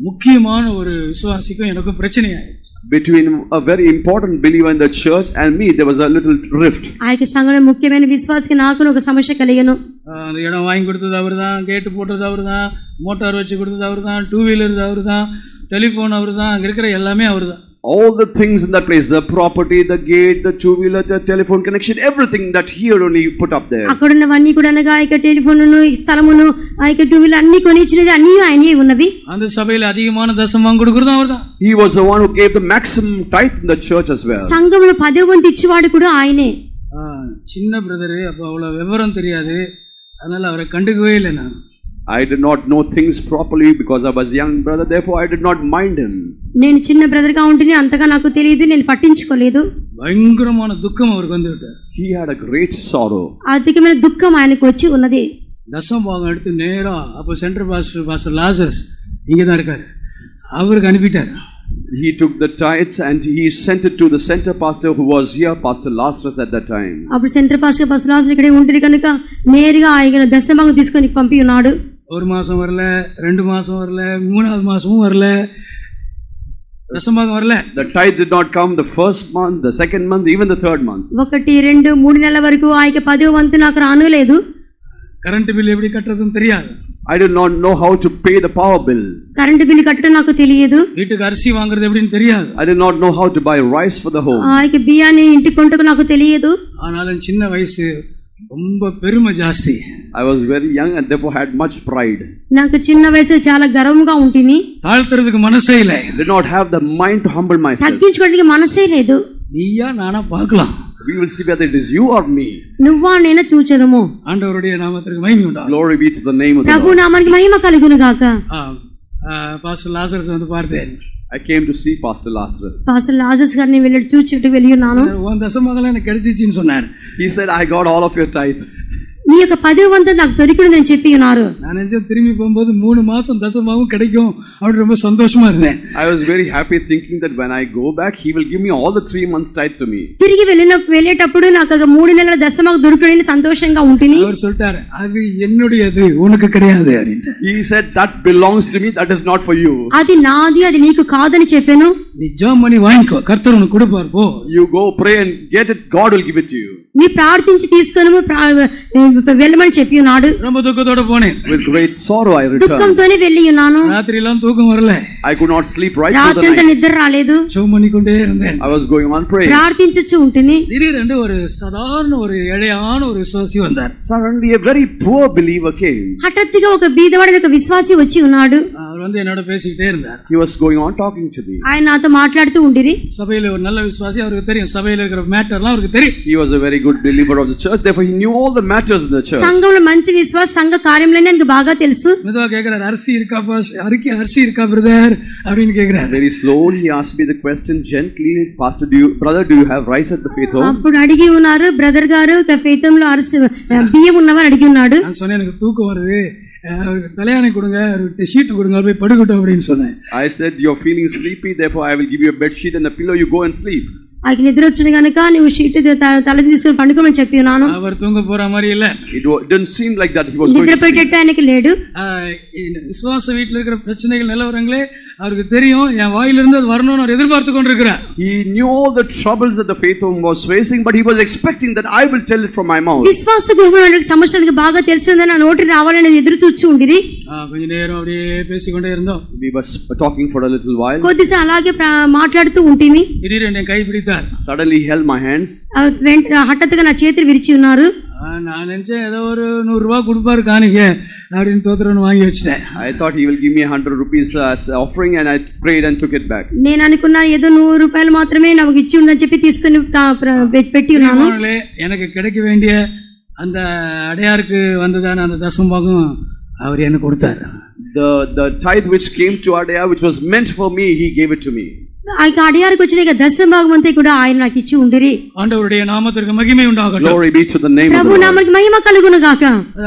முக்கியமான ஒரு விசுவாசிக்கும் எனக்கும் பிரச்சனையாயிடுச்சு. between a very important believer in the church and me, there was a little rift. ఆ యొక్క సంఘంలో ముఖ్యమైన విశ్వాసికి నాకు ఒక సమస్య కలిగను. அந்த இடம் வாங்கி கொடுத்தது அவர் தான், கேட்டு போட்டது அவர் தான், மோட்டார் வச்சு கொடுத்தது அவர் தான், 2 வீலர் அவர் தான், டெலிஃபோன் அவர் தான், அங்கே இருக்கிற எல்லாமே அவர் தான். All the things in that place, the property, the gate, the 2-wheeler, the telephone connection, everything that he had only put up there. అక్కడున్నవన్నీ కూడా అనగా ఆ యొక్క టెలిఫోనును, ఈ స్థలమును, ఆ యొక్క 2 వీలర్ అన్ని కొనిచ్చినది అన్నీ ఆయనే ఉన్నవి. அந்த சபையில அதிகமான தசமம் கொடுக்கறதும் அவர் தான். He was the one who gave the maximum tithe in the church as well. సంఘంలో 10వ వంతు ఇచ్చేవాడు కూడా ఆయనే. சின்ன பிரதரு, அப்போ அவ்வளவு விவரம் தெரியாது, அதனால அவரை கண்டுக்கவே இல்லை நான். I did not know things properly because I was young brother, therefore I did not mind him. నేను చిన్న బ్రదర్ గా ఉంటేనే అంతగా నాకు తెలియదు, నేను పట్టించుకోలేదు. பயங்கரமான துக்கம் அவருக்கு வந்துவிட்டார். He had a great sorrow. అధికమైన దుఃఖం ఆయనకు వచ్చి ఉన్నది. தசமபாகம் எடுத்து நேரா அப்போ சென்ட்ரல் பாஸ்டர் லாசரஸ் இங்கே தான் இருக்காரு, அவருக்கு அனுப்பிட்டார். He took the tithes and he sent it to the center pastor who was here, Pastor Lazarus at that time. అప్పుడు సెంటర్ పాస్టర్ లాజరస్ ఇక్కడే ఉంటది కనుక నేరుగా ఆయన దశమభాగం తీసుకొని పంపి ఉన్నాడు. ஒரு மாசம் வரல, 2 மாசம் வரல, 3வது மாசமும் வரல, దశమభాగం வரல. The tithe did not come the first month, the second month, even the third month. 1, 2, 3 నెలల వరకు ఆ యొక్క 10వ వంతు నాకు రానులేదు. కరెంట్ బిల్ எப்படி కట్టறதுன்னு தெரியாது. I did not know how to pay the power bill. Current bill కట్టడం నాకు తెలియదు. வீட்டுக்கு அரிசி வாங்குறது எப்படின்னு தெரியாது. I did not know how to buy rice for the home. ఆ యొక్క బియ్యాన్ని ఇంటికి కొంటకు నాకు తెలియదు. ஆனாலும் சின்ன வயசு ரொம்ப பெருமை ஜாஸ்தி. I was very young and therefore had much pride. నాకు చిన్న వయసు చాలా గర్వంగా ఉంటిని. தாழ்த்துறதுக்கு மனசே இல்லை. Did not have the mind to humble myself. తగ్గించుకోవడానికి మనసే లేదు. நீயா நானா பார்க்கலாம். We will see whether it is you or me. నువ్వా నేనా చూచెదము. ஆண்டவருடைய நாமத்திற்கு மகிமை உண்டாகட்டும். Glory be to the name of the Prabhu Lord. నామానికి మహిమ కలుగును గాక. பாஸ்டர் லாசரஸ் வந்து பார்த்தேன். I came to see Pastor Lazarus. Pastor Lazarus గారిని వెళ్ళి చూచిட்டு వెళ్ళి ఉన్నాను. உன் தசமபாகம் எனக்கு கிடைச்சிச்சின்னு சொன்னார். He said, I got all of your tithe. నీ యొక్క 10వ వంతు నాకు దొరికిందని చెప్పి ఉన్నారు. நான் நினைச்சேன் திரும்பி போகும்போது 3 மாசம் தசமபாகம் கிடைக்கும் அப்படி ரொம்ப சந்தோஷமா இருந்தேன். I was very happy thinking that when I go back, he will give me all the 3 months tithe to me. తిరిగి వెళ్ళేటప్పుడు నాకు 3 నెలల దశమభాగం దొరికిందని సంతోషంగా ఉంటిని. அவர் சொல்லிட்டாரு, அது என்னுடையது, உனக்கு கிடையாது அப்படின்ட்டு. He said, that belongs to me, that is not for you. అది నాది, అది నీకు కాదని చెప్పాను. நீ ஜெபம் பண்ணி வாங்கிக்கோ, கர்த்தர் உனக்கு கொடுப்பார் போ. You go pray and get it, God will give it to you. నీ ప్రార్థించి తీసుకొని వెళ్ళమని చెప్పి ఉన్నాడు. ரொம்ப துக்கத்தோட போனேன். With great sorrow I returned. దుఃఖంతోనే వెళ్ళి ఉన్నాను. ராத்திரிலாம் தூக்கம் வரல. I could not sleep right through the రాత్రంతా night. నిద్ర రాలేదు. ஜெபம் பண்ணிக்கொண்டே இருந்தேன். I was going on praying. ప్రార్థించుచు ఉంటిని. திடீரென்று ஒரு சாதாரண ஒரு ஏழையான ஒரு விசுவாசி வந்தார். Suddenly a very poor believer came. హఠాత్తుగా ఒక బీదవాడి ఒక విశ్వాసి వచ్చి ఉన్నాడు. அவர் வந்து என்னோட பேசிக்கிட்டே இருந்தார். He was going on talking to me. ఆయన నాతో మాట్లాడుతూ ఉండిరి. சபையில ஒரு நல்ல விசுவாசி, அவருக்கு தெரியும் சபையில இருக்கிற மேட்டர்லாம் அவருக்கு தெரியும். He was a very good believer of the church, therefore he knew all the matters in the church. సంఘంలో మంచి విశ్వాస సంఘ కార్యములన్నీ నాకు బాగా తెలుసు. மெதுவா கேக்குறாரு, அரிசி இருக்கா பாஸ், அரிசி இருக்கா பிரதர் அப்படின்னு கேக்குறாரு. Very slowly he asked me the question gently, Pastor, brother, do you have rice at the faith home? అప్పుడు అడిగి ఉన్నారు, బ్రదర్ గారు faith home లో అరిసి బియ్యం ఉన్నవని అడిగి ఉన్నాడు. நான் சொன்னேன், எனக்கு தூக்கம் வருது, தலையாணை கொடுங்க, ஒரு ஷீட் கொடுங்க, போய் படுக்கட்டும் அப்படின்னு சொன்னேன். I said, you're feeling sleepy, therefore I will give you a bed sheet and a pillow, you go and sleep. ఆయనకి నిద్ర వచ్చింది కనుక నువ్వు షీట్ తల తీసుకుని పండుకోమని చెప్పి ఉన్నాను. அவர் தூங்க போற மாதிரி இல்ல. It didn't seem like that he was going నిద్ర to sleep. పెట్టేట్టు ఆయనకి లేడు. விசுவாச வீட்டுல இருக்கிற பிரச்சனைகள் நிலவரங்களே அவருக்கு தெரியும் என் வாயிலிருந்து அது வரணும்னு அவர் எதிர்பார்த்து கொண்டிருக்கிறார். He knew all the troubles that the faith home was facing, but he was expecting that I will tell it from my mouth. విశ్వాస గృహంలో సమస్యలకు బాగా తెలిసిందని నా నోటి రావాలని ఎదురు చూచి ఉండిరి. கொஞ்ச நேரம் அப்படியே பேசிக்கொண்டே இருந்தோம். We were talking for a little while. కొద్దిసేపు అలాగే మాట్లాడుతూ ఉంటిమి. திடீரென்று என் கை பிடித்தார். Suddenly he held my hands. హఠాత్తుగా నా చేతులు విరిచి ఉన్నారు. நான் நினைச்சேன் ஏதோ ஒரு 100 ரூபாய் கொடுப்பாரு காணிக்க அப்படின்னு தோத்திரன்னு வாங்கி வச்சுட்டேன். I thought he will give me 100 rupees as offering, and I prayed and took it back. నేను అనుకున్నాను ఏదో 100 రూపాయలు మాత్రమే నాకు ఇచ్చి ఉందని చెప్పి తీసుకొని పెట్టి ఉన్నాను. எனக்கு கிடைக்க வேண்டிய அந்த அடையாருக்கு வந்ததான அந்த தசமபாகம் அவர் எனக்கு கொடுத்தார். The tithe which came to Adaya, which was meant for me, he gave it to me. ఆ అడియారికి వచ్చిన దశభాగం అంతా కూడా ఆయన నాకు ఇచ్చి ఉండిరి. ஆண்டவருடைய நாமத்திற்கு மகிமை உண்டாகட்டும். Glory be to the name of the Lord. ప్రభు నామమునకు మహిమ కలుగును గాక.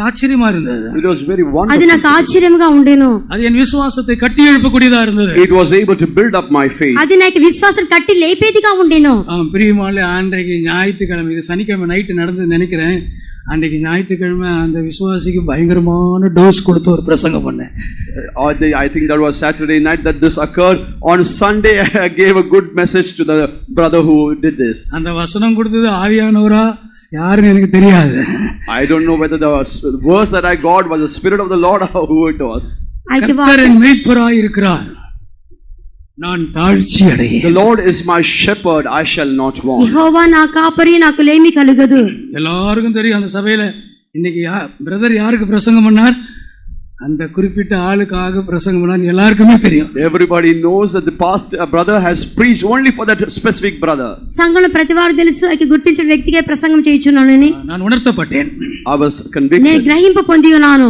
ஆச்சரியமா இருந்தது. It was very wonderful. అది నాకు ఆశ్చర్యంగా ఉండేను. அது என் விசுவாசத்தை கட்டி எழுப்பக்கூடியதா இருந்தது. It was able to build up my faith. అది నాకు విశ్వాసం కట్టి లేపేదిగా ఉండేను. பிரியமானே ஆண்டைக்கு ஞாயிற்றுக்கிழமை இது சனிக்கிழமை நைட்டு நடந்து நினைக்கிறேன். அன்றைக்கு ஞாயிற்றுக்கிழமை அந்த விசுவாசிக்கு பயங்கரமான டோஸ் கொடுத்து ஒரு பிரசங்கம் பண்ணேன். I think that was Saturday night that this occurred. On Sunday I gave a good message to the brother who did this. அந்த வசனம் கொடுத்தது ஆவியானவரா யாருன்னு எனக்கு தெரியாது. I don't know whether the verse that I got was the Spirit of the Lord or who it was. கர்த்தர் என் மேய்ப்பராய் இருக்கிறார், நான் தாழ்ச்சி அடையேன். The Lord is my shepherd, I shall not want. యెహోవా నా కాపరి, నాకు లేమి కలుగదు. எல்லாருக்கும் தெரியும் அந்த சபையில இன்னைக்கு பிரதர் யாருக்கு பிரசங்கம் பண்ணார், அந்த குறிப்பிட்ட ஆளுக்காக பிரசங்கம் பண்ணார், எல்லாருக்குமே தெரியும். Everybody knows that the pastor brother has preached only for that specific brother. సంఘంలో ప్రతివారు తెలుసు అయితే గుర్తించిన వ్యక్తికే ప్రసంగం చేయుచున్నానని நான் உணர்த்தப்பட்டேன். I was convicted. నేను గ్రహింపు పొంది ఉన్నాను.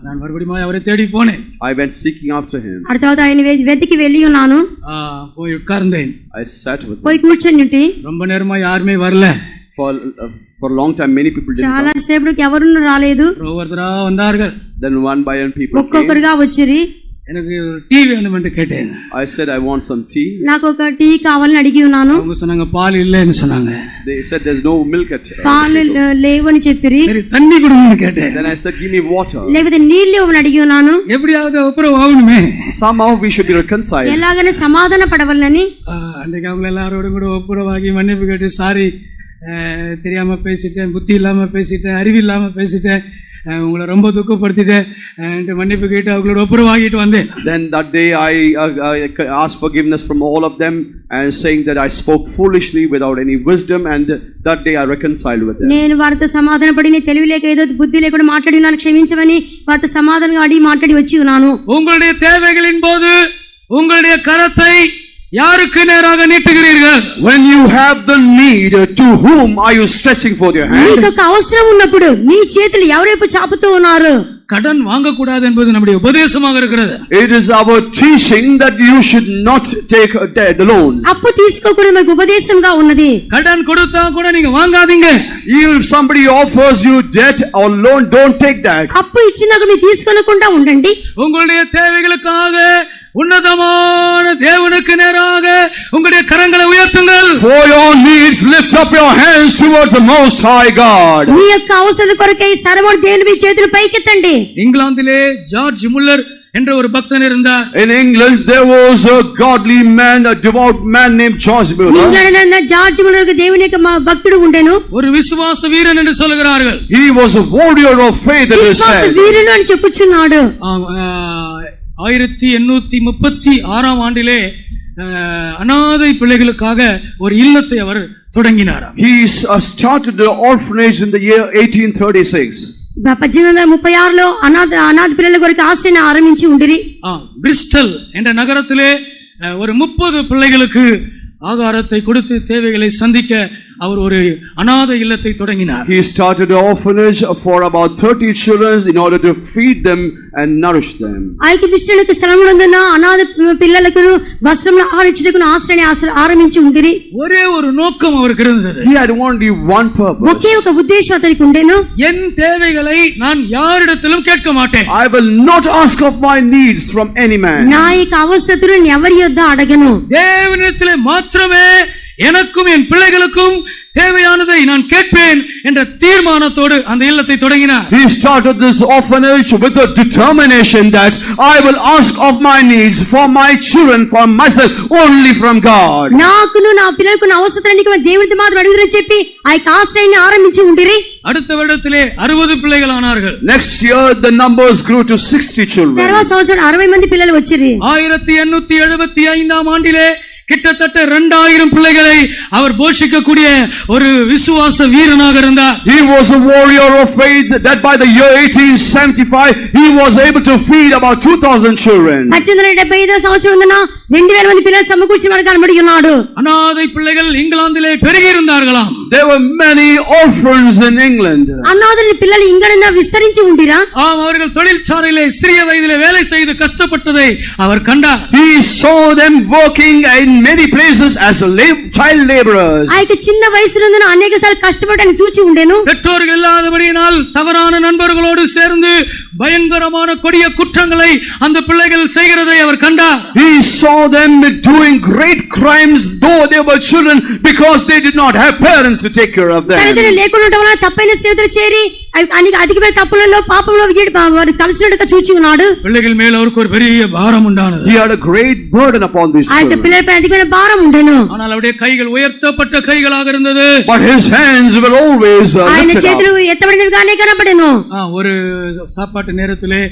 நான் மறுபடியும் அவரை தேடி போனேன். I went seeking after him. ఆ తర్వాత ఆయన వెతికి వెళ్ళి ఉన్నాను. போய் உட்கார்ந்தேன். I sat with him. పోయి కూర్చొని ரொம்ப நேரமா யாருமே வரல. For a long time many people didn't చాలా come. సేపటికి ఎవరు రాలేదు. ஒவ்வொருத்தரா வந்தார்கள். Then one by one people came. ఒక్కొక్కరుగా వచ్చిరి. எனக்கு டீ வேணும்னு கேட்டேன். I said I want some tea. నాకు ఒక టీ కావాలని అడిగి ఉన్నాను. அவங்க சொன்னாங்க பால் இல்லன்னு சொன்னாங்க. They said there's no milk at పాలు లేవని చెప్పిరి. சரி தண்ணி கொடுங்கன்னு கேட்டேன். Then I said give me water. లేకపోతే నీళ్ళు ఇవ్వని అడిగి ఉన్నాను. எப்படியாவது ஒப்புரவு ஆகணுமே. Somehow we should be reconciled. ఎలాగైనా సమాధాన పడవాలని அன்றைக்கு அவங்க எல்லாரோடும் கூட ஒப்புரவாகி மன்னிப்பு கேட்டு சாரி தெரியாம பேசிட்டேன், புத்தி இல்லாம பேசிட்டேன், அறிவு இல்லாம பேசிட்டேன், உங்களை ரொம்ப துக்கப்படுத்திட்டேன், மன்னிப்பு கேட்டு அவங்களோட ஒப்புரவாகிட்டு வந்தேன். Then that day I asked forgiveness from all of them and saying that I spoke foolishly without any wisdom, and that day I reconciled with them. నేను వారితో సమాధాన పడి నీ తెలివి లేక ఏదో బుద్ధి లేకుండా మాట్లాడినాను, క్షమించమని వారితో సమాధానంగా అడిగి మాట్లాడి వచ్చి ఉన్నాను. உங்களுடைய தேவைகளின் போது உங்களுடைய கரத்தை யாருக்கு நேராக நீட்டுகிறீர்கள்? When you have the need, to whom are you stretching for your hand? నీకు ఒక అవసరం ఉన్నప్పుడు నీ చేతులు ఎవరైపు చాపుతూ ఉన్నారు? கடன் வாங்க கூடாது என்பது நம்முடைய உபதேசமாக இருக்கிறது. It is our teaching that you should not take the loan. అప్పు తీసుకోకూడదు మనకు ఉపదేశంగా ఉన్నది. கடன் கொடுத்தா கூட நீங்க வாங்காதீங்க. Even if somebody offers you debt or loan, don't take that. అప్పు ఇచ్చినాక మీరు తీసుకోకుండా ఉండండి. உங்களுடைய தேவைகளுக்காக உன்னதமான தேவனுக்கு நேராக உங்களுடைய கரங்களை உயர்த்துங்கள். For your needs, lift up your hands towards the Most High God. మీ యొక్క అవసరం కొరకై సర్వోన్నత దేవుని చేతులు పైకెత్తండి. இங்கிலாந்திலே ஜார்ஜ் முல்லர் என்ற ஒரு பக்தன் இருந்தார். In England there was a godly man, a devout man named George Muller. ఇంగ్లాండ్లో జార్జ్ ముల్లర్ దేవుని యొక్క భక్తుడు ఉండెను. ஒரு விசுவாச வீரன் என்று சொல்கிறார்கள். He was a warrior of faith, it is విశ్వాస said. వీరుడు అని చెప్పుచున్నాడు. 1836 ஆண்டிலே அநாதை பிள்ளைகளுக்காக ஒரு இல்லத்தை அவர் தொடங்கினார். He started the orphanage in the year 1836. 1836లో అనాథ పిల్లల కొరకు ఆశ్రయం ఆరంభించి ఉండిరి. பிரிஸ்டல் என்ற நகரத்திலே ஒரு 30 பிள்ளைகளுக்கு ஆகாரத்தை கொடுத்து தேவைகளை சந்திக்க அவர் ஒரு அநாத இல்லத்தை தொடங்கினார். He started an orphanage for about 30 children in order to feed them and nourish them. ఐక్య క్రిస్టియన్లకు స్థలమునందున అనాథ పిల్లలకు వస్త్రములు ఆహారించుటకు ఆశ్రయం ఆరంభించి ఉండిరి. ஒரே ஒரு நோக்கம் அவருக்கு இருந்தது. He had only one purpose. ఒకే ఒక ఉద్దేశం అతనికి ఉండేను. என் தேவைகளை நான் யாரிடத்திலும் கேட்க மாட்டேன். I will not ask of my needs from any man. నా యొక్క అవసరతను ఎవరి యొద్ద అడగను. தேவனிடத்திலே மாத்திரமே எனக்கும் என் பிள்ளைகளுக்கும் தேவையானதை நான் கேட்பேன் என்ற தீர்மானத்தோடு அந்த இல்லத்தை தொடங்கினார். He started this orphanage with the determination that I will ask of my needs for my children, for myself, only from God. నాకును నా పిల్లలకు నా అవసరానికి దేవుడితో మాత్రం అడుగురని చెప్పి ఆ యొక్క ఆశ్రయాన్ని ఆరంభించి ఉండిరి. அடுத்த வருடத்திலே 60 பிள்ளைகள் ஆனார்கள். Next year the numbers grew to 60 children. తర్వాత సంవత్సరం 60 మంది పిల్లలు వచ్చిరి. 1875 ஆண்டிலே கிட்டத்தட்ட 2000 பிள்ளைகளை அவர் போஷிக்கக்கூடிய ஒரு விசுவாச வீரனாக இருந்தார். He was a warrior of faith that by the year 1875 he was able to feed about 2000 children. 1875 సంవత్సరం ఉందన 2000 మంది పిల్లలు సమకూర్చి వాడు కనబడి ఉన్నాడు. அநாதை பிள்ளைகள் இங்கிலாந்திலே பெருகி இருந்தார்களாம். There were many orphans in England. అనాథల పిల్లలు ఇంగ్లాండ్లో విస్తరించి ఉండిరా. ஆம், அவர்கள் தொழிற்சாலையிலே சிறிய வயதிலே வேலை செய்து கஷ்டப்பட்டதை அவர் கண்டார். He saw them working in many places as child laborers. ఆ యొక్క చిన్న వయసులోనే అనేకసార్లు కష్టపడని చూచి ఉండేను. பெற்றோர்கள் இல்லாதபடியினால் தவறான நண்பர்களோடு சேர்ந்து பயங்கரமான கொடிய குற்றங்களை அந்த பிள்ளைகள் செய்கிறதை அவர் கண்டார். He saw them doing great crimes though they were children because they did not have parents to take care of them. తల్లిదండ్రులు లేకుండా వల్ల తప్పైన స్నేహితులు చేరి అధికమైన తప్పులలో పాపంలో వారు కలిసినట్టుగా చూచి ఉన్నాడు. பிள்ளைகள் மேல் அவருக்கு ஒரு பெரிய பாரம் உண்டானது. He had a great burden upon these ఆ యొక్క children. పిల్లలపై అధికమైన భారం ఉండేను. ஆனால் அவருடைய கைகள் உயர்த்தப்பட்ட கைகளாக இருந்தது. But his hands were always ఆయన lifted చేతులు up. ఎత్తబడినవిగానే కనబడెను. ஒரு சாப்பாட்டு நேரத்திலே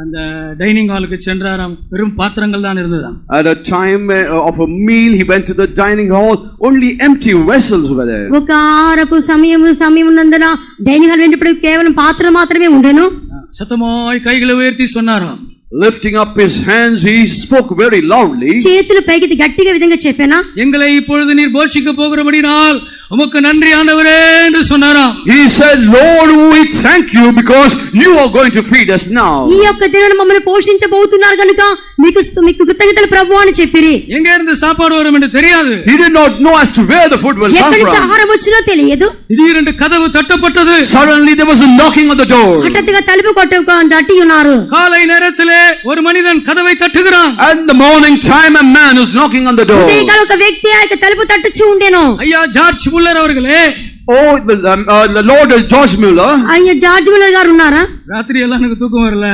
அந்த டைனிங் ஹாலுக்கு சென்றாராம். வெறும் பாத்திரங்கள் தான் இருந்ததாம். At a time of a meal he went to the dining hall, only empty vessels were there. ఒక ఆహారపు సమయం ఉన్నందున డైనింగ్ హాల్ వెంటపడి కేవలం పాత్రలు మాత్రమే ఉండేను. சத்தமாய் கைகளை உயர்த்தி சொன்னாராம். Lifting up his hands he spoke very loudly. చేతులు పైకి గట్టిగా విధంగా చెప్పానా, எங்களை இப்பொழுது நீர் போஷிக்க போகிறபடினால் உமக்கு நன்றி ஆண்டவரே என்று சொன்னாராம். He said, Lord, we thank you because you are going to feed us now. ఈ యొక్క దేవుడు మమ్మల్ని పోషించబోతున్నారు కనుక మీకు కృతజ్ఞతలు ప్రభువా అని చెప్పిరి. எங்க இருந்து சாப்பாடு வரும் என்று தெரியாது. He did not know as to where the food will come ఎక్కడి నుంచి from. ఆహారం వచ్చినో తెలియదు. திடீரென்று கதவு தட்டப்பட்டது. Suddenly there was a knocking on the door. హఠాత్తుగా తలుపు తట్టి ఉన్నారు. காலை நேரத்திலே ஒரு மனிதன் கதவை தட்டுகிறான். At the morning time a man is knocking on the door. ఉదయకాల ఒక వ్యక్తి ఆ యొక్క తలుపు తట్టుచూ ఉండెను. ஐயா ஜார்ஜ் முல்லர் அவர்களே. Oh, the Lord George Muller. అయ్యా జార్జ్ ముల్లర్ గారు ఉన్నారా? ராத்திரி எல்லாம் எனக்கு தூக்கம் வரல.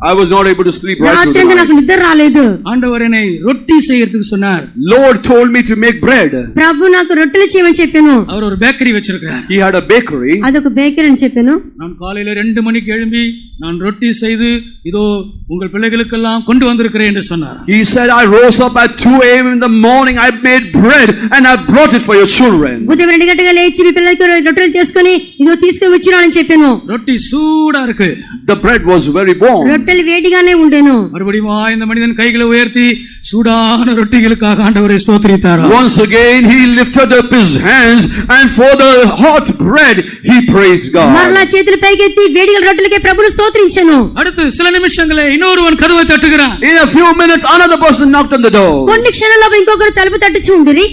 I was not able to sleep right through రాత్రి the నాకు night. నిద్ర రాలేదు. ஆண்டவர் என்னை ரொட்டி செய்யறதுக்கு சொன்னார். Lord told me to make bread. ప్రభు నాకు రొట్టెలు చేయమని చెప్పాను. அவர் ஒரு பேக்கரி வச்சிருக்கிறார். He had a bakery. అదొక బేకరీ అని చెప్పాను. நான் காலையில 2 மணிக்கு எழும்பி நான் ரொட்டி செய்து இதோ உங்கள் பிள்ளைகளுக்கெல்லாம் கொண்டு வந்திருக்கிறேன் என்று சொன்னார். He said, I rose up at 2 a.m. in the morning. I made bread and I brought it for your children. ఉదయం 2 గంటలకు లేచి మీ పిల్లలకి రొట్టెలు చేసుకొని ఇదో తీసుకొని వచ్చినానని చెప్పాను. ரொட்டி சூடா இருக்கு. The bread was very warm. రొట్టెలు వేడిగానే ఉండేను. மறுபடியும் இந்த மனிதன் கைகளை உயர்த்தி சூடான ரொட்டிகளுக்காக ஆண்டவரை ஸ்தோத்திரித்தார். Once again he lifted up his hands and for the hot bread he praised God. మరలా చేతులు పైకెత్తి వేడిగా రొట్టెలకే ప్రభువును స్తోత్రించెను. அடுத்து சில நிமிஷங்களே இன்னொருவன் கதவை தட்டுகிறான். In a few minutes another person knocked on the door. కొన్ని క్షణాల్లో ఇంకొకరు తలుపు తట్టుచూ ఉండిరి.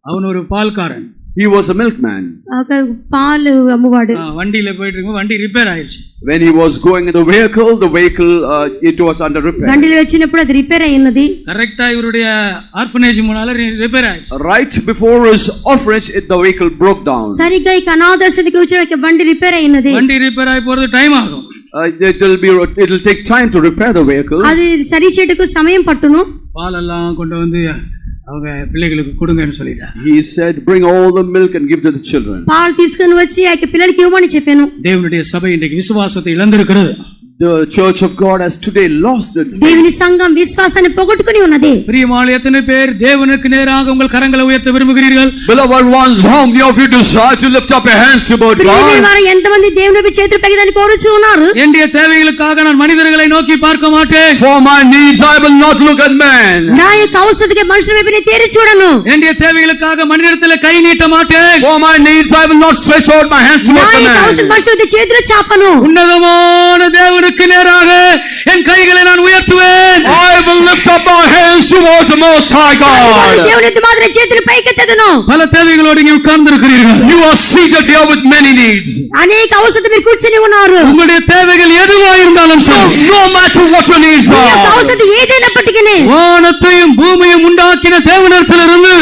அவன் ஒரு பால்காரன். He was a milkman. పాలు అమ్మువాడు. வண்டியில போயிட்டு இருக்கும், வண்டி ரிப்பேர் ஆயிடுச்சு. When he was going in the vehicle it was under repair. బండిలో వచ్చినప్పుడు అది రిపేర్ అయ్యినది. கரெக்ட்டா இவருடைய ஆர்ஃபனேஜ் முன்னால ரிப்பேர் ஆயிடுச்சு. Right before his orphanage the vehicle broke down. సరిగ్గా ఈ అనాథాశ్రమకి వచ్చిన బండి రిపేర్ అయ్యినది. வண்டி ரிப்பேர் ஆகி போறது டைம் ஆகும். It will take time to repair the vehicle. అది సరి చేయటకు సమయం పట్టును. பாலெல்லாம் கொண்டு வந்து அவங்க பிள்ளைகளுக்கு கொடுங்கன்னு சொல்லிட்டார். He said, bring all the milk and give to the children. పాలు తీసుకొని వచ్చి ఆ పిల్లలకి ఇవ్వమని చెప్పాను. தேவனுடைய சபை இன்றைக்கு விசுவாசத்தை இழந்திருக்கிறது. The church of God has today lost its faith. దేవుని సంఘం విశ్వాసాన్ని పోగొట్టుకొని ఉన్నది. பிரியமானவர்களே, எத்தனை பேர் தேவனுக்கு நேராக உங்கள் கரங்களை உயர்த்த விரும்புகிறீர்கள்? Beloved ones, how many of you desire to lift up your hands toward God? వారు ఎంతమంది దేవుని చేతులు పైకి కోరుచు ఉన్నారు? என்னுடைய தேவைகளுக்காக நான் மனிதர்களை நோக்கி பார்க்க மாட்டேன். For my needs I will not look at man. నా యొక్క అవసరతకి మనుషుల వైపు నేను తేరి చూడను. என்னுடைய தேவைகளுக்காக மனிதரிடத்தில் கை நீட்ட மாட்டேன். For my needs I will not stretch out my hands నా toward యొక్క అవసరం man. మనుషుల చేతులు చాపను. உன்னதமான தேவனுக்கு நேராக என் கைகளை நான் உயர்த்துவேன். I will lift up my hands towards the Most High God. దేవుని మాత్రం చేతులు పైకెత్తదును. பல தேவைகளோடு இங்கே உட்கார்ந்திருக்கிறீர்கள். You are seated here with many needs. అనేక అవసరత మీరు కూర్చొని ఉన్నారు. உங்களுடைய தேவைகள் எதுவா இருந்தாலும் சரி, No matter what your needs మీ యొక్క are. అవసరత ఏదైనప్పటికీ வானத்தையும் பூமியையும் உண்டாக்கின தேவனிடத்திலிருந்து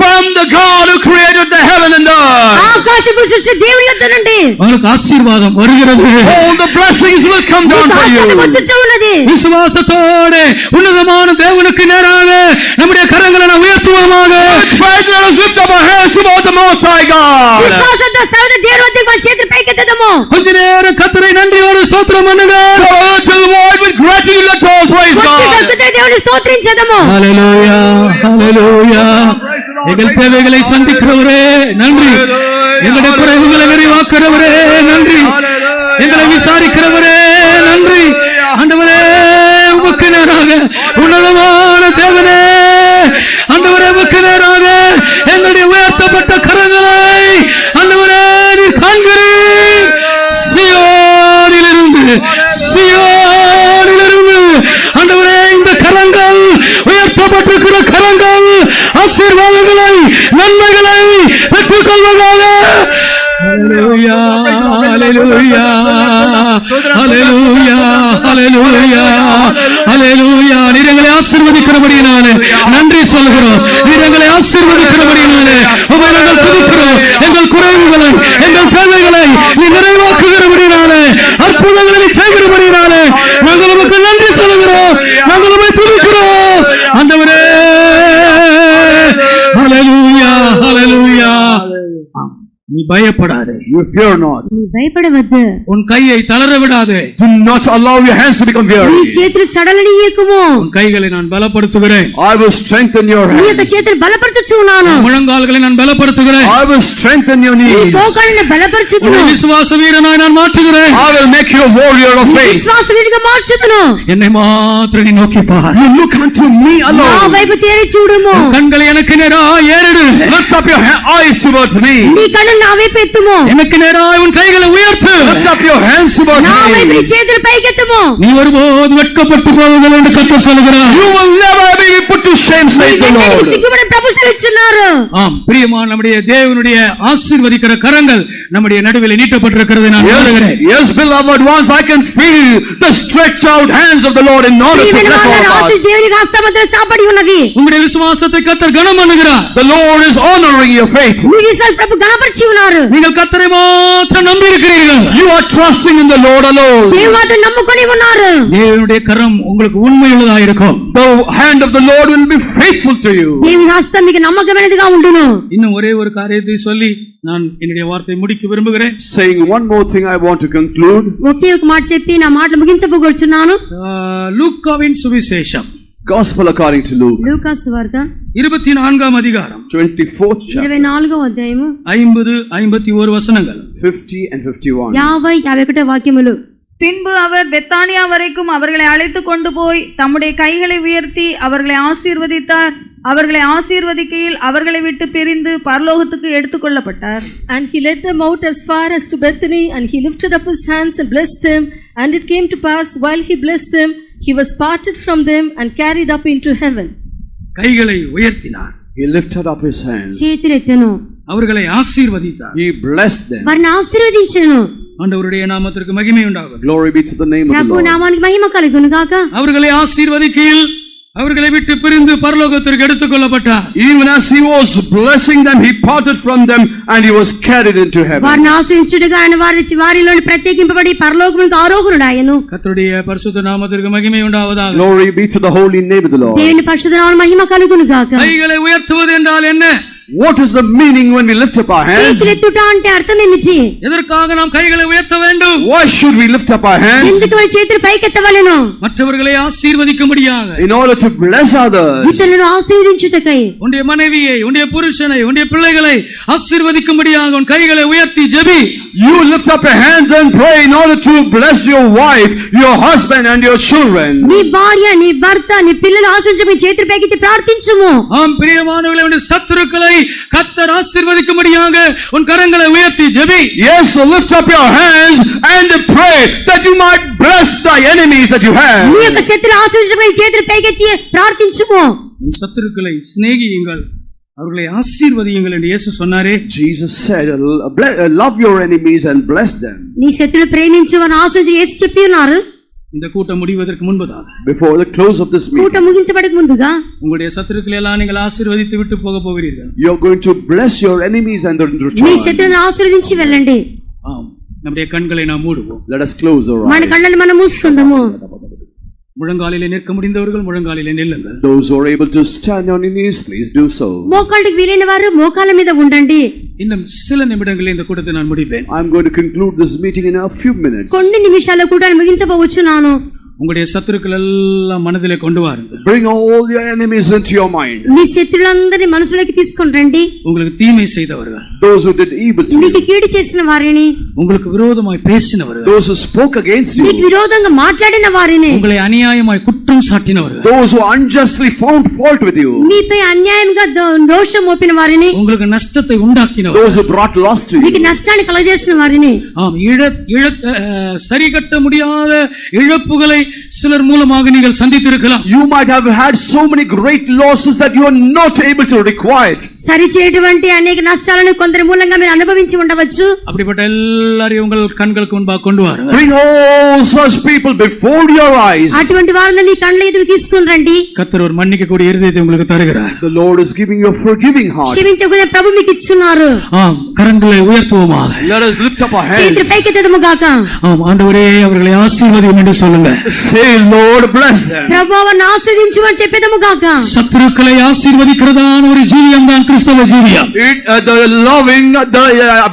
From the God who created the the heaven and earth. ఆకాశపు సృష్టి దేవుని యొద్ద నుండి உங்களுக்கு ஆசீர்வாదம் வருகிறது. All the blessings will come down for you. వచ్చుచూ ఉన్నది. விசுவாசத்தோடு உன்னதமான தேவனுக்கு நேராக நம்முடைய கரங்களை நாம் உயர்த்துவோமாக. Let us lift up our hands toward the Most High God. విశ్వాసంతో సర్వద దేవుని వద్దకు మన చేతులు పైకెత్తదము. கொஞ்ச நேரம் கர்த்தரை நன்றியோடு ஸ்தோத்திரம் பண்ணுங்க. So till the Lord with gratitude, let's all praise God. దేవుని స్తోత్రించదము. ஹalleluya ஹalleluya. எங்கள் தேவைகளை சந்திக்கிறவரே நன்றி. எங்களுடைய குறைவுகளை நிறைவாக்குறவரே நன்றி. எங்களை விசாரிக்கிறவரே நன்றி. ஆண்டவரே உமக்கு நேராக உன்னதமான தேவனே, ஆண்டவரே உமக்கு நேராக எங்களுடைய உயர்த்தப்பட்ட கரங்களை ஆண்டவரே நீர் காண்கிறீர். சியோனிலிருந்து ஆண்டவரே இந்த கரங்கள் உயர்த்தப்பட்டிருக்கிற கரங்கள் ஆசீர்வாதங்களை நன்மைகளை பெற்றுக் கொள்வதாக. ஹalleluya ஹalleluya ஹalleluya ஹalleluya ஹalleluya. நீர் எங்களை ஆசீர்வதிக்கிறபடியினாலே நன்றி சொல்கிறோம். நீர் எங்களை ஆசீர்வதிக்கிறபடியினாலே உம்மை நாங்கள் துதிக்கிறோம். எங்கள் குறைவுகளை எங்கள் தேவைகளை நீ நிறைவாக்குகிறபடியினாலே அற்புதங்களை செய்கிறபடியினாலே நாங்கள் உமக்கு நன்றி சொல்கிறோம். நாங்கள் உம்மை துதிக்கிறோம் ஆண்டவரே. ஹalleluya ஹalleluya. நீ பயப்படாதே. You fear not. நீ பயப்படవద్దు. உன் கையை தளர விடாதே. Do not allow your hands to become నీ weary. చేతులు సడలనీయకుము. உன் கைகளை நான் பலப்படுத்துகிறேன். I will strengthen your నీ యొక్క hands. చేతులు బలపరచుచున్నాను. முழங்கால்களை நான் பலப்படுத்துகிறேன். I will strengthen your నీ knees. మోకాళ్ళను బలపరచుదును. உன்னை விசுவாச வீரனாய் நான் மாற்றுகிறேன். I will make you a warrior of faith. విశ్వాస వీరుగా మార్చుదును. என்னை மாத்திரம் நீ நோக்கி பார். You look unto me నా alone. వైపు తేరి చూడుము. கண்களை எனக்கு நேராய் ஏறெடு. Lift up your eyes towards me. నీ కన్ను నా వైపు ఎత్తుము. எனக்கு நேராய் உன் கைகளை உயர்த்து. Lift up your hands towards నా వైపు నీ me. చేతులు పైకెత్తుము. நீ ஒருபோது வெட்கப்பட்டு போவதில்லை என்று கர்த்தர் சொல்கிறார். You will never be put to shame, says the నీకెన్నటికీ Lord. సిగ్గుపడే ప్రభు సెలవిస్తున్నారు. ஆம் பிரியமான நம்முடைய தேவனுடைய ஆசீர்வதிக்கிற கரங்கள் நம்முடைய நடுவில் நீட்டப்பட்டிருக்கிறது நான் Yes, உணர்கிறேன். yes, beloved ones, I can feel the stretched out hands of the Lord in order to bless our Ashish hearts. దేవునికి హస్తముద్ర చాపడి ఉన్నవి. உங்களுடைய விசுவாசத்தை கர்த்தர் கனம் பண்ணுகிறார். The Lord is honoring your faith. మీ విశ్వాస ప్రభు గణపరిచి ఉన్నారు. நீங்கள் கர்த்தரை மாத்திரம் நம்பி இருக்கிறீர்கள். You are trusting in the Lord alone. దేవుని మాత్రం నమ్ముకొని ఉన్నారు. தேவனுடைய கரம் உங்களுக்கு உண்மையுள்ளதாக இருக்கும். The hand of the Lord will be faithful to you. దేవుని హస్తం మీకు నమ్మకమైనదిగా ఉండును. இன்னும் ஒரே ஒரு காரியத்தை சொல்லி நான் என்னுடைய வார்த்தை முடிக்க விரும்புகிறேன். Saying one more thing, I want to conclude. ఒకే ఒక మాట చెప్పి నా మాటలు ముగించబోగొచ్చున్నాను. லூக்காவின் சுவிசேஷம் Gospel according to Luke, లూకాసు వార్త 24ஆம் அதிகாரம் 24th chapter, 24వ అధ్యాయము 50-51 வசனங்கள். 50 and 51. 50-51 వాక్యములు. பின்பு அவர் பெத்தானியா வரைக்கும் அவர்களை அழைத்து கொண்டு போய் தம்முடைய கைகளை உயர்த்தி அவர்களை ஆசீர்வதித்தார். அவர்களை ஆசீர்வதிக்கையில் அவர்களை விட்டு பிரிந்து பரலோகத்துக்கு எடுத்துக்கொள்ளப்பட்டார். And he led them out as far as to Bethany, and he lifted up his hands and blessed them. And it came to pass, while he blessed them, he was parted from them and carried up into heaven. கைகளை உயர்த்தினார். He lifted up his hands. చేతులెత్తెను. அவர்களை ஆசீர்வதித்தார். He blessed them. వారిని ఆశీర్వదించెను. ஆண்டவருடைய நாமத்திற்கு மகிமை உண்டாகும். Glory be to the name of the Prabhu Lord. నామానికి మహిమ కలుగును గాక. அவர்களை ஆசீர்வதிக்கையில் அவர்களை விட்டு பிரிந்து பரலோகத்திற்கு எடுத்துக்கொள்ளப்பட்டார். Even as he was blessing them, he parted from them and he was carried into heaven. వారిని ఆశ్రయించుడుగా ఆయన వారిలోని ప్రత్యేకింపబడి పరలోకమునకు ఆరోహణుడాయను. கர்த்தருடைய பரிசுத்த நாமத்திற்கு மகிமை உண்டாவதாக. Glory be to the holy name of the Lord. దేవుని పరిశుద్ధ నామమున మహిమ కలుగును గాక. கைகளை உயர்த்துவது என்றால் என்ன? What is the meaning when we lift up our hands? చేతులెత్తుట అంటే అర్థం ఏమిటి? எதற்காக நாம் கைகளை உயர்த்த வேண்டும்? Why should we lift up our hands? ఎందుకు మన చేతులు పైకెత్తవలెను? மற்றவர்களை ஆசீர்வதிக்கும்படியாக. In order to bless others. ఇతరులను ఆశీర్వదించుటకై. உன்னுடைய மனைவியை, உன்னுடைய புருஷனை, உன்னுடைய பிள்ளைகளை ஆசீர்வதிக்கும்படியாக உன் கைகளை உயர்த்தி JP. You lift up your hands and pray in order to bless your wife, your husband and your children. నీ భార్య, నీ భర్త, నీ పిల్లలు ఆశీర్వదించి చేతులు పైకెత్తి ప్రార్థించుము. ஆம் பிரியமானவர்களே, உன்னுடைய சத்துருக்களை கர்த்தர் ஆசீர்வதிக்கும்படியாக உன் கரங்களை உயர்த்தி JP. Yes, so lift up your hands and pray that you might bless thy enemies that you have. నీ యొక్క శత్రువులు ఆశీర్వదించమని చేతులు పైకెత్తి ప్రార్థించుము. உன் சத்துருக்களை சிநேகியுங்கள், அவர்களை ஆசீர்வதியுங்கள் என்று இயேசு சொன்னாரே. Jesus said, love your enemies and bless them. నీ శత్రువులు ప్రేమించు వారిని ఆశీర్వదించు యేసు చెప్పి ఉన్నారు. இந்த கூட்டம் முடிவதற்கு முன்பதாக, before the close of this meeting, కూట ముగించబడక ముందుగా உங்களுடைய சத்துருக்களை எல்லாம் நீங்கள் ஆசீர்வதித்து விட்டு போக போகிறீர்கள். you are going to bless your enemies and in me return. శత్రువులను ఆశీర్వదించి వెళ్ళండి. ஆம், நம்முடைய கண்களை நாம் மூடுவோம். Let us close our మన eyes. కళ్ళని మనం మూసుకుందాము. முழங்காலிலே நிற்க முடிந்தவர்கள் முழங்காலிலே நில்லுங்கள். Those who are able to stand on your knees, please do so. మోకాళ్ళకి వీలైన వారు మోకాళ్ళ మీద ఉండండి. இன்னும் சில நிமிடங்களில் இந்த கூட்டத்தை நான் முடிப்பேன். I'm going to conclude this meeting in a few minutes. కొన్ని నిమిషాల్లో కూడా ముగించబోచున్నాను. உங்களுடைய சத்துருக்கள் எல்லாம் மனதிலே கொண்டு வாருங்கள். Bring all your enemies into your mind. మీ శత్రులందరినీ మనసులోకి తీసుకొని రండి. உங்களுக்கு தீமை செய்தவர்கள், Those who did evil to మీకు you, కీడు చేసిన వారిని, உங்களுக்கு விரோதமாய் பேசினவர்கள், those who spoke against మీకు you, విరోధంగా మాట్లాడిన వారిని, உங்களை அநியாயமாய் குற்றம் சாட்டினவர்கள், those who unjustly found fault with you, మీపై అన్యాయంగా దోషం మోపిన వారిని, உங்களுக்கு నష్టத்தை உண்டாக்கினவர்கள், those who brought loss to మీకు you, నష్టాన్ని కలగజేసిన వారిని, ஆம், சரிகட்ட முடியாத இழப்புகளை சிலர் மூலமாக நீங்கள் சந்தித்திருக்கலாம். you might have had so many great losses that you are not able to requite. సరిచేటువంటి అనేక నష్టాలను కొందరి మూలంగా మీరు అనుభవించి ఉండవచ్చు. அப்படிப்பட்ட எல்லாரையும் உங்கள் கண்களுக்கு முன்பாக கொண்டு வாருங்கள். Bring all such people before your eyes. అటువంటి వారిని నీ కళ్ళ ఎదురు తీసుకుని రండి. கர்த்தர் ஒரு மன்னிக்கக்கூடிய இருதயத்தை உங்களுக்கு தருகிறார். The Lord is giving you a forgiving heart. క్షమించగలిగే ప్రభు మీకు ఇచ్చున్నారు. ஆம், கரங்களை உயர்த்துவோமாக. Let us lift up our చేతులు hands. పైకెత్తదము గాక. ஆம், ஆண்டவரே அவர்களை ஆசீர்வதியும் என்று சொல்லுங்க. Say, Lord, bless them. ప్రభు వారిని ఆశీర్వదించు అని చెప్పేదము గాక. சத்துருக்களை ஆசீர்வதிக்கிறதான ஒரு ஜீவியம் தான் கிறிஸ்தவ ஜீவியம். The loving,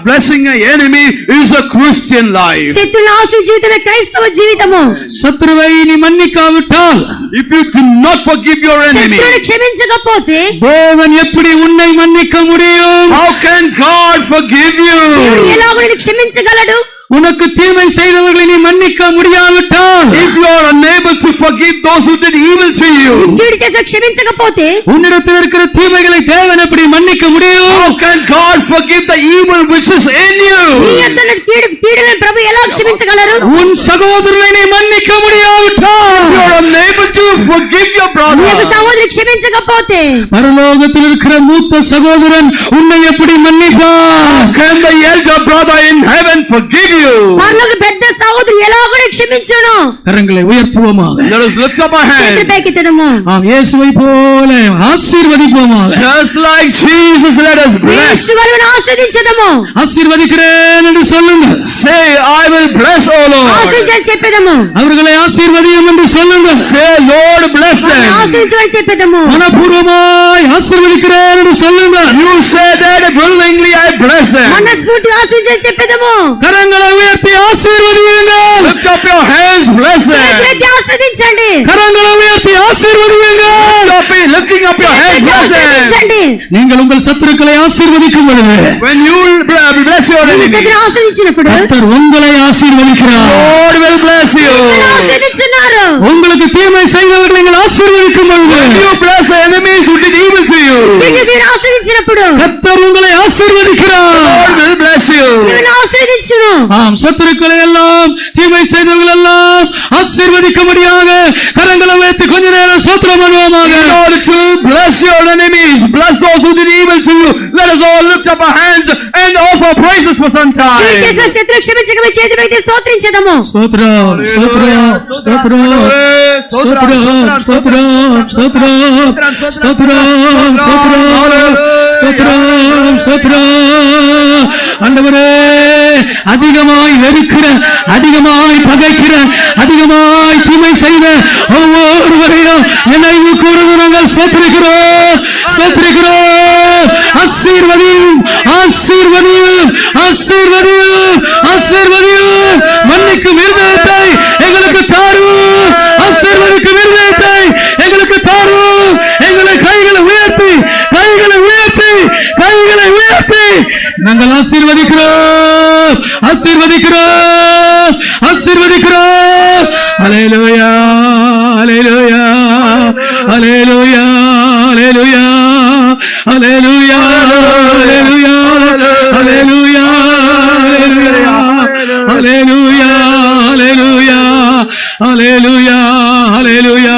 blessing an enemy is a Christian life. శత్రువులను ఆశీర్వదించే జీవితమే క్రైస్తవ జీవితము. சத்துருவை நீ மன்னிக்காவிட்டால், If you do not forgive your enemy, శత్రువులను క్షమించకపోతే தேவன் எப்படி உன்னை மன்னிக்க முடியும்? how can God forgive దేవుడు you? ఎలాగో నిన్ను క్షమించగలడు? உனக்கு தீமை செய்தவர்களை நீ மன்னிக்க முடியாவிட்டால், If you are unable to forgive those who did evil to you, కీడు చేసి క్షమించకపోతే உன்னிடத்தில் இருக்கிற தீமைகளை தேவன் எப்படி மன்னிக்க முடியும்? how can God forgive the evil which is in నీ you? యొద్ద ఉన్న కీడులను ప్రభు ఎలా క్షమించగలరు? உன் சகோதரனை நீ மன்னிக்க If you முடியாவிட்டால், are unable to forgive your నీ యొక్క brother, సహోదరి క్షమించకపోతే பரலோகத்தில் இருக்கிற மூத்த சகோதரன் உன்னை எப்படி மன்னிப்பார்? can the elder brother in heaven forgive you? పరలోక పెద్ద సహోదరు ఎలాగో క్షమించును. கரங்களை உயர்த்துவோமாக. Let us lift up our చేతులు hands. పైకెత్తదము. ஆம், இயேசுவை போல ஆசீர்வதிப்போமாக. Just like Jesus, let us bless. యేసు వారిని ఆశీర్వదించదము. ஆசீர்வதிக்கிறேன் என்று சொல்லுங்க. Say, I will bless, O Lord. ఆశీర్వదించని చెప్పేదము. அவர்களை ஆசீர்வதியும் என்று சொல்லுங்க. Say, Lord, bless them. ఆశీర్వదించని చెప్పేదము. மனப்பூர்வமாய் ஆசீர்வதிக்கிறேன் என்று சொல்லுங்க. You say that willingly, I bless them. మనస్ఫూర్తి ఆశీర్వదించని చెప్పేదము. கரங்களை உயர்த்தி ஆசீர்வதியுங்கள். Lift up your hands, bless them. చేతులెత్తి ఆశీర్వదించండి. கரங்களை உயர்த்தி ஆசீர்வதியுங்கள். Lifting up your hands, bless them. ఆశీర్వదించండి. நீங்கள் உங்கள் சத்துருக்களை ஆசீர்வதிக்கும் பொழுது When you bless your me enemy, శత్రువుని ఆశీర్వదించినప్పుడు கர்த்தர் உங்களை ஆசீர்வதிக்கிறார். Lord will bless you. మిమ్మల్ని ఆశీర్వదించున్నారు. உங்களுக்கு தீமை செய்தவர்கள் நீங்கள் ஆசீர்வதிக்கும் பொழுது When you bless the enemies who did evil to you, మీరు ఆశీర్వదించినప్పుడు கர்த்தர் உங்களை ஆசீர்வதிக்கிறார். Lord will bless you. మిమ్మల్ని ఆశీర్వదించును. ஆம், சத்துருக்களை எல்லாம் தீமை செய்தவர்கள் எல்லாம் ஆசீர்வதிக்கும்படியாக கரங்களை உயர்த்தி கொஞ்ச நேரம் ஸ்தோத்திரம் பண்ணுவோமாக. In order to bless your enemies, bless those who did evil to you, let us all lift up our hands and offer praises for some కీడు time. చేసిన శత్రువు క్షమించకమే చేతులు ఎత్తి స్తోత్రించదము. ஸ்தோத்திரம் ஸ்தோத்திரம் ஸ்தோத்திரம் ஸ்தோத்திரம் ஸ்தோத்திரம் ஸ்தோத்திரம் ஸ்தோத்திரம் ஸ்தோத்திரம் ஸ்தோத்திரம். ஆண்டவரே, அதிகமாய் வெறுக்கிற, அதிகமாய் பகைக்கிற, அதிகமாய் தீமை செய்த ஒவ்வொருவரையும் நினைவு கூர்ந்து நாங்கள் ஸ்தோத்திரிக்கிறோம் ஸ்தோத்திரிக்கிறோம். ஆசீர்வதியும் ஆசீர்வதியும் ஆசீர்வதியும் ஆசீர்வதியும். மன்னிக்கும் இருதயத்தை எங்களுக்கு தாரும். ஆசீர்வதிக்கும் இருதயத்தை எங்களுக்கு தாரும். எங்களை கைகளை உயர்த்தி கைகளை உயர்த்தி கைகளை உயர்த்தி நாங்கள் ஆசீர்வதிக்கிறோம் ஆசீர்வதிக்கிறோம் ஆசீர்வதிக்கிறோம். அல்லேலூயா அல்லேலூயா அல்லேலூயா அல்லேலூயா அல்லேலூயா அல்லேலூயா அல்லேலூயா அல்லேலூயா அல்லேலூயா அல்லேலூயா அல்லேலூயா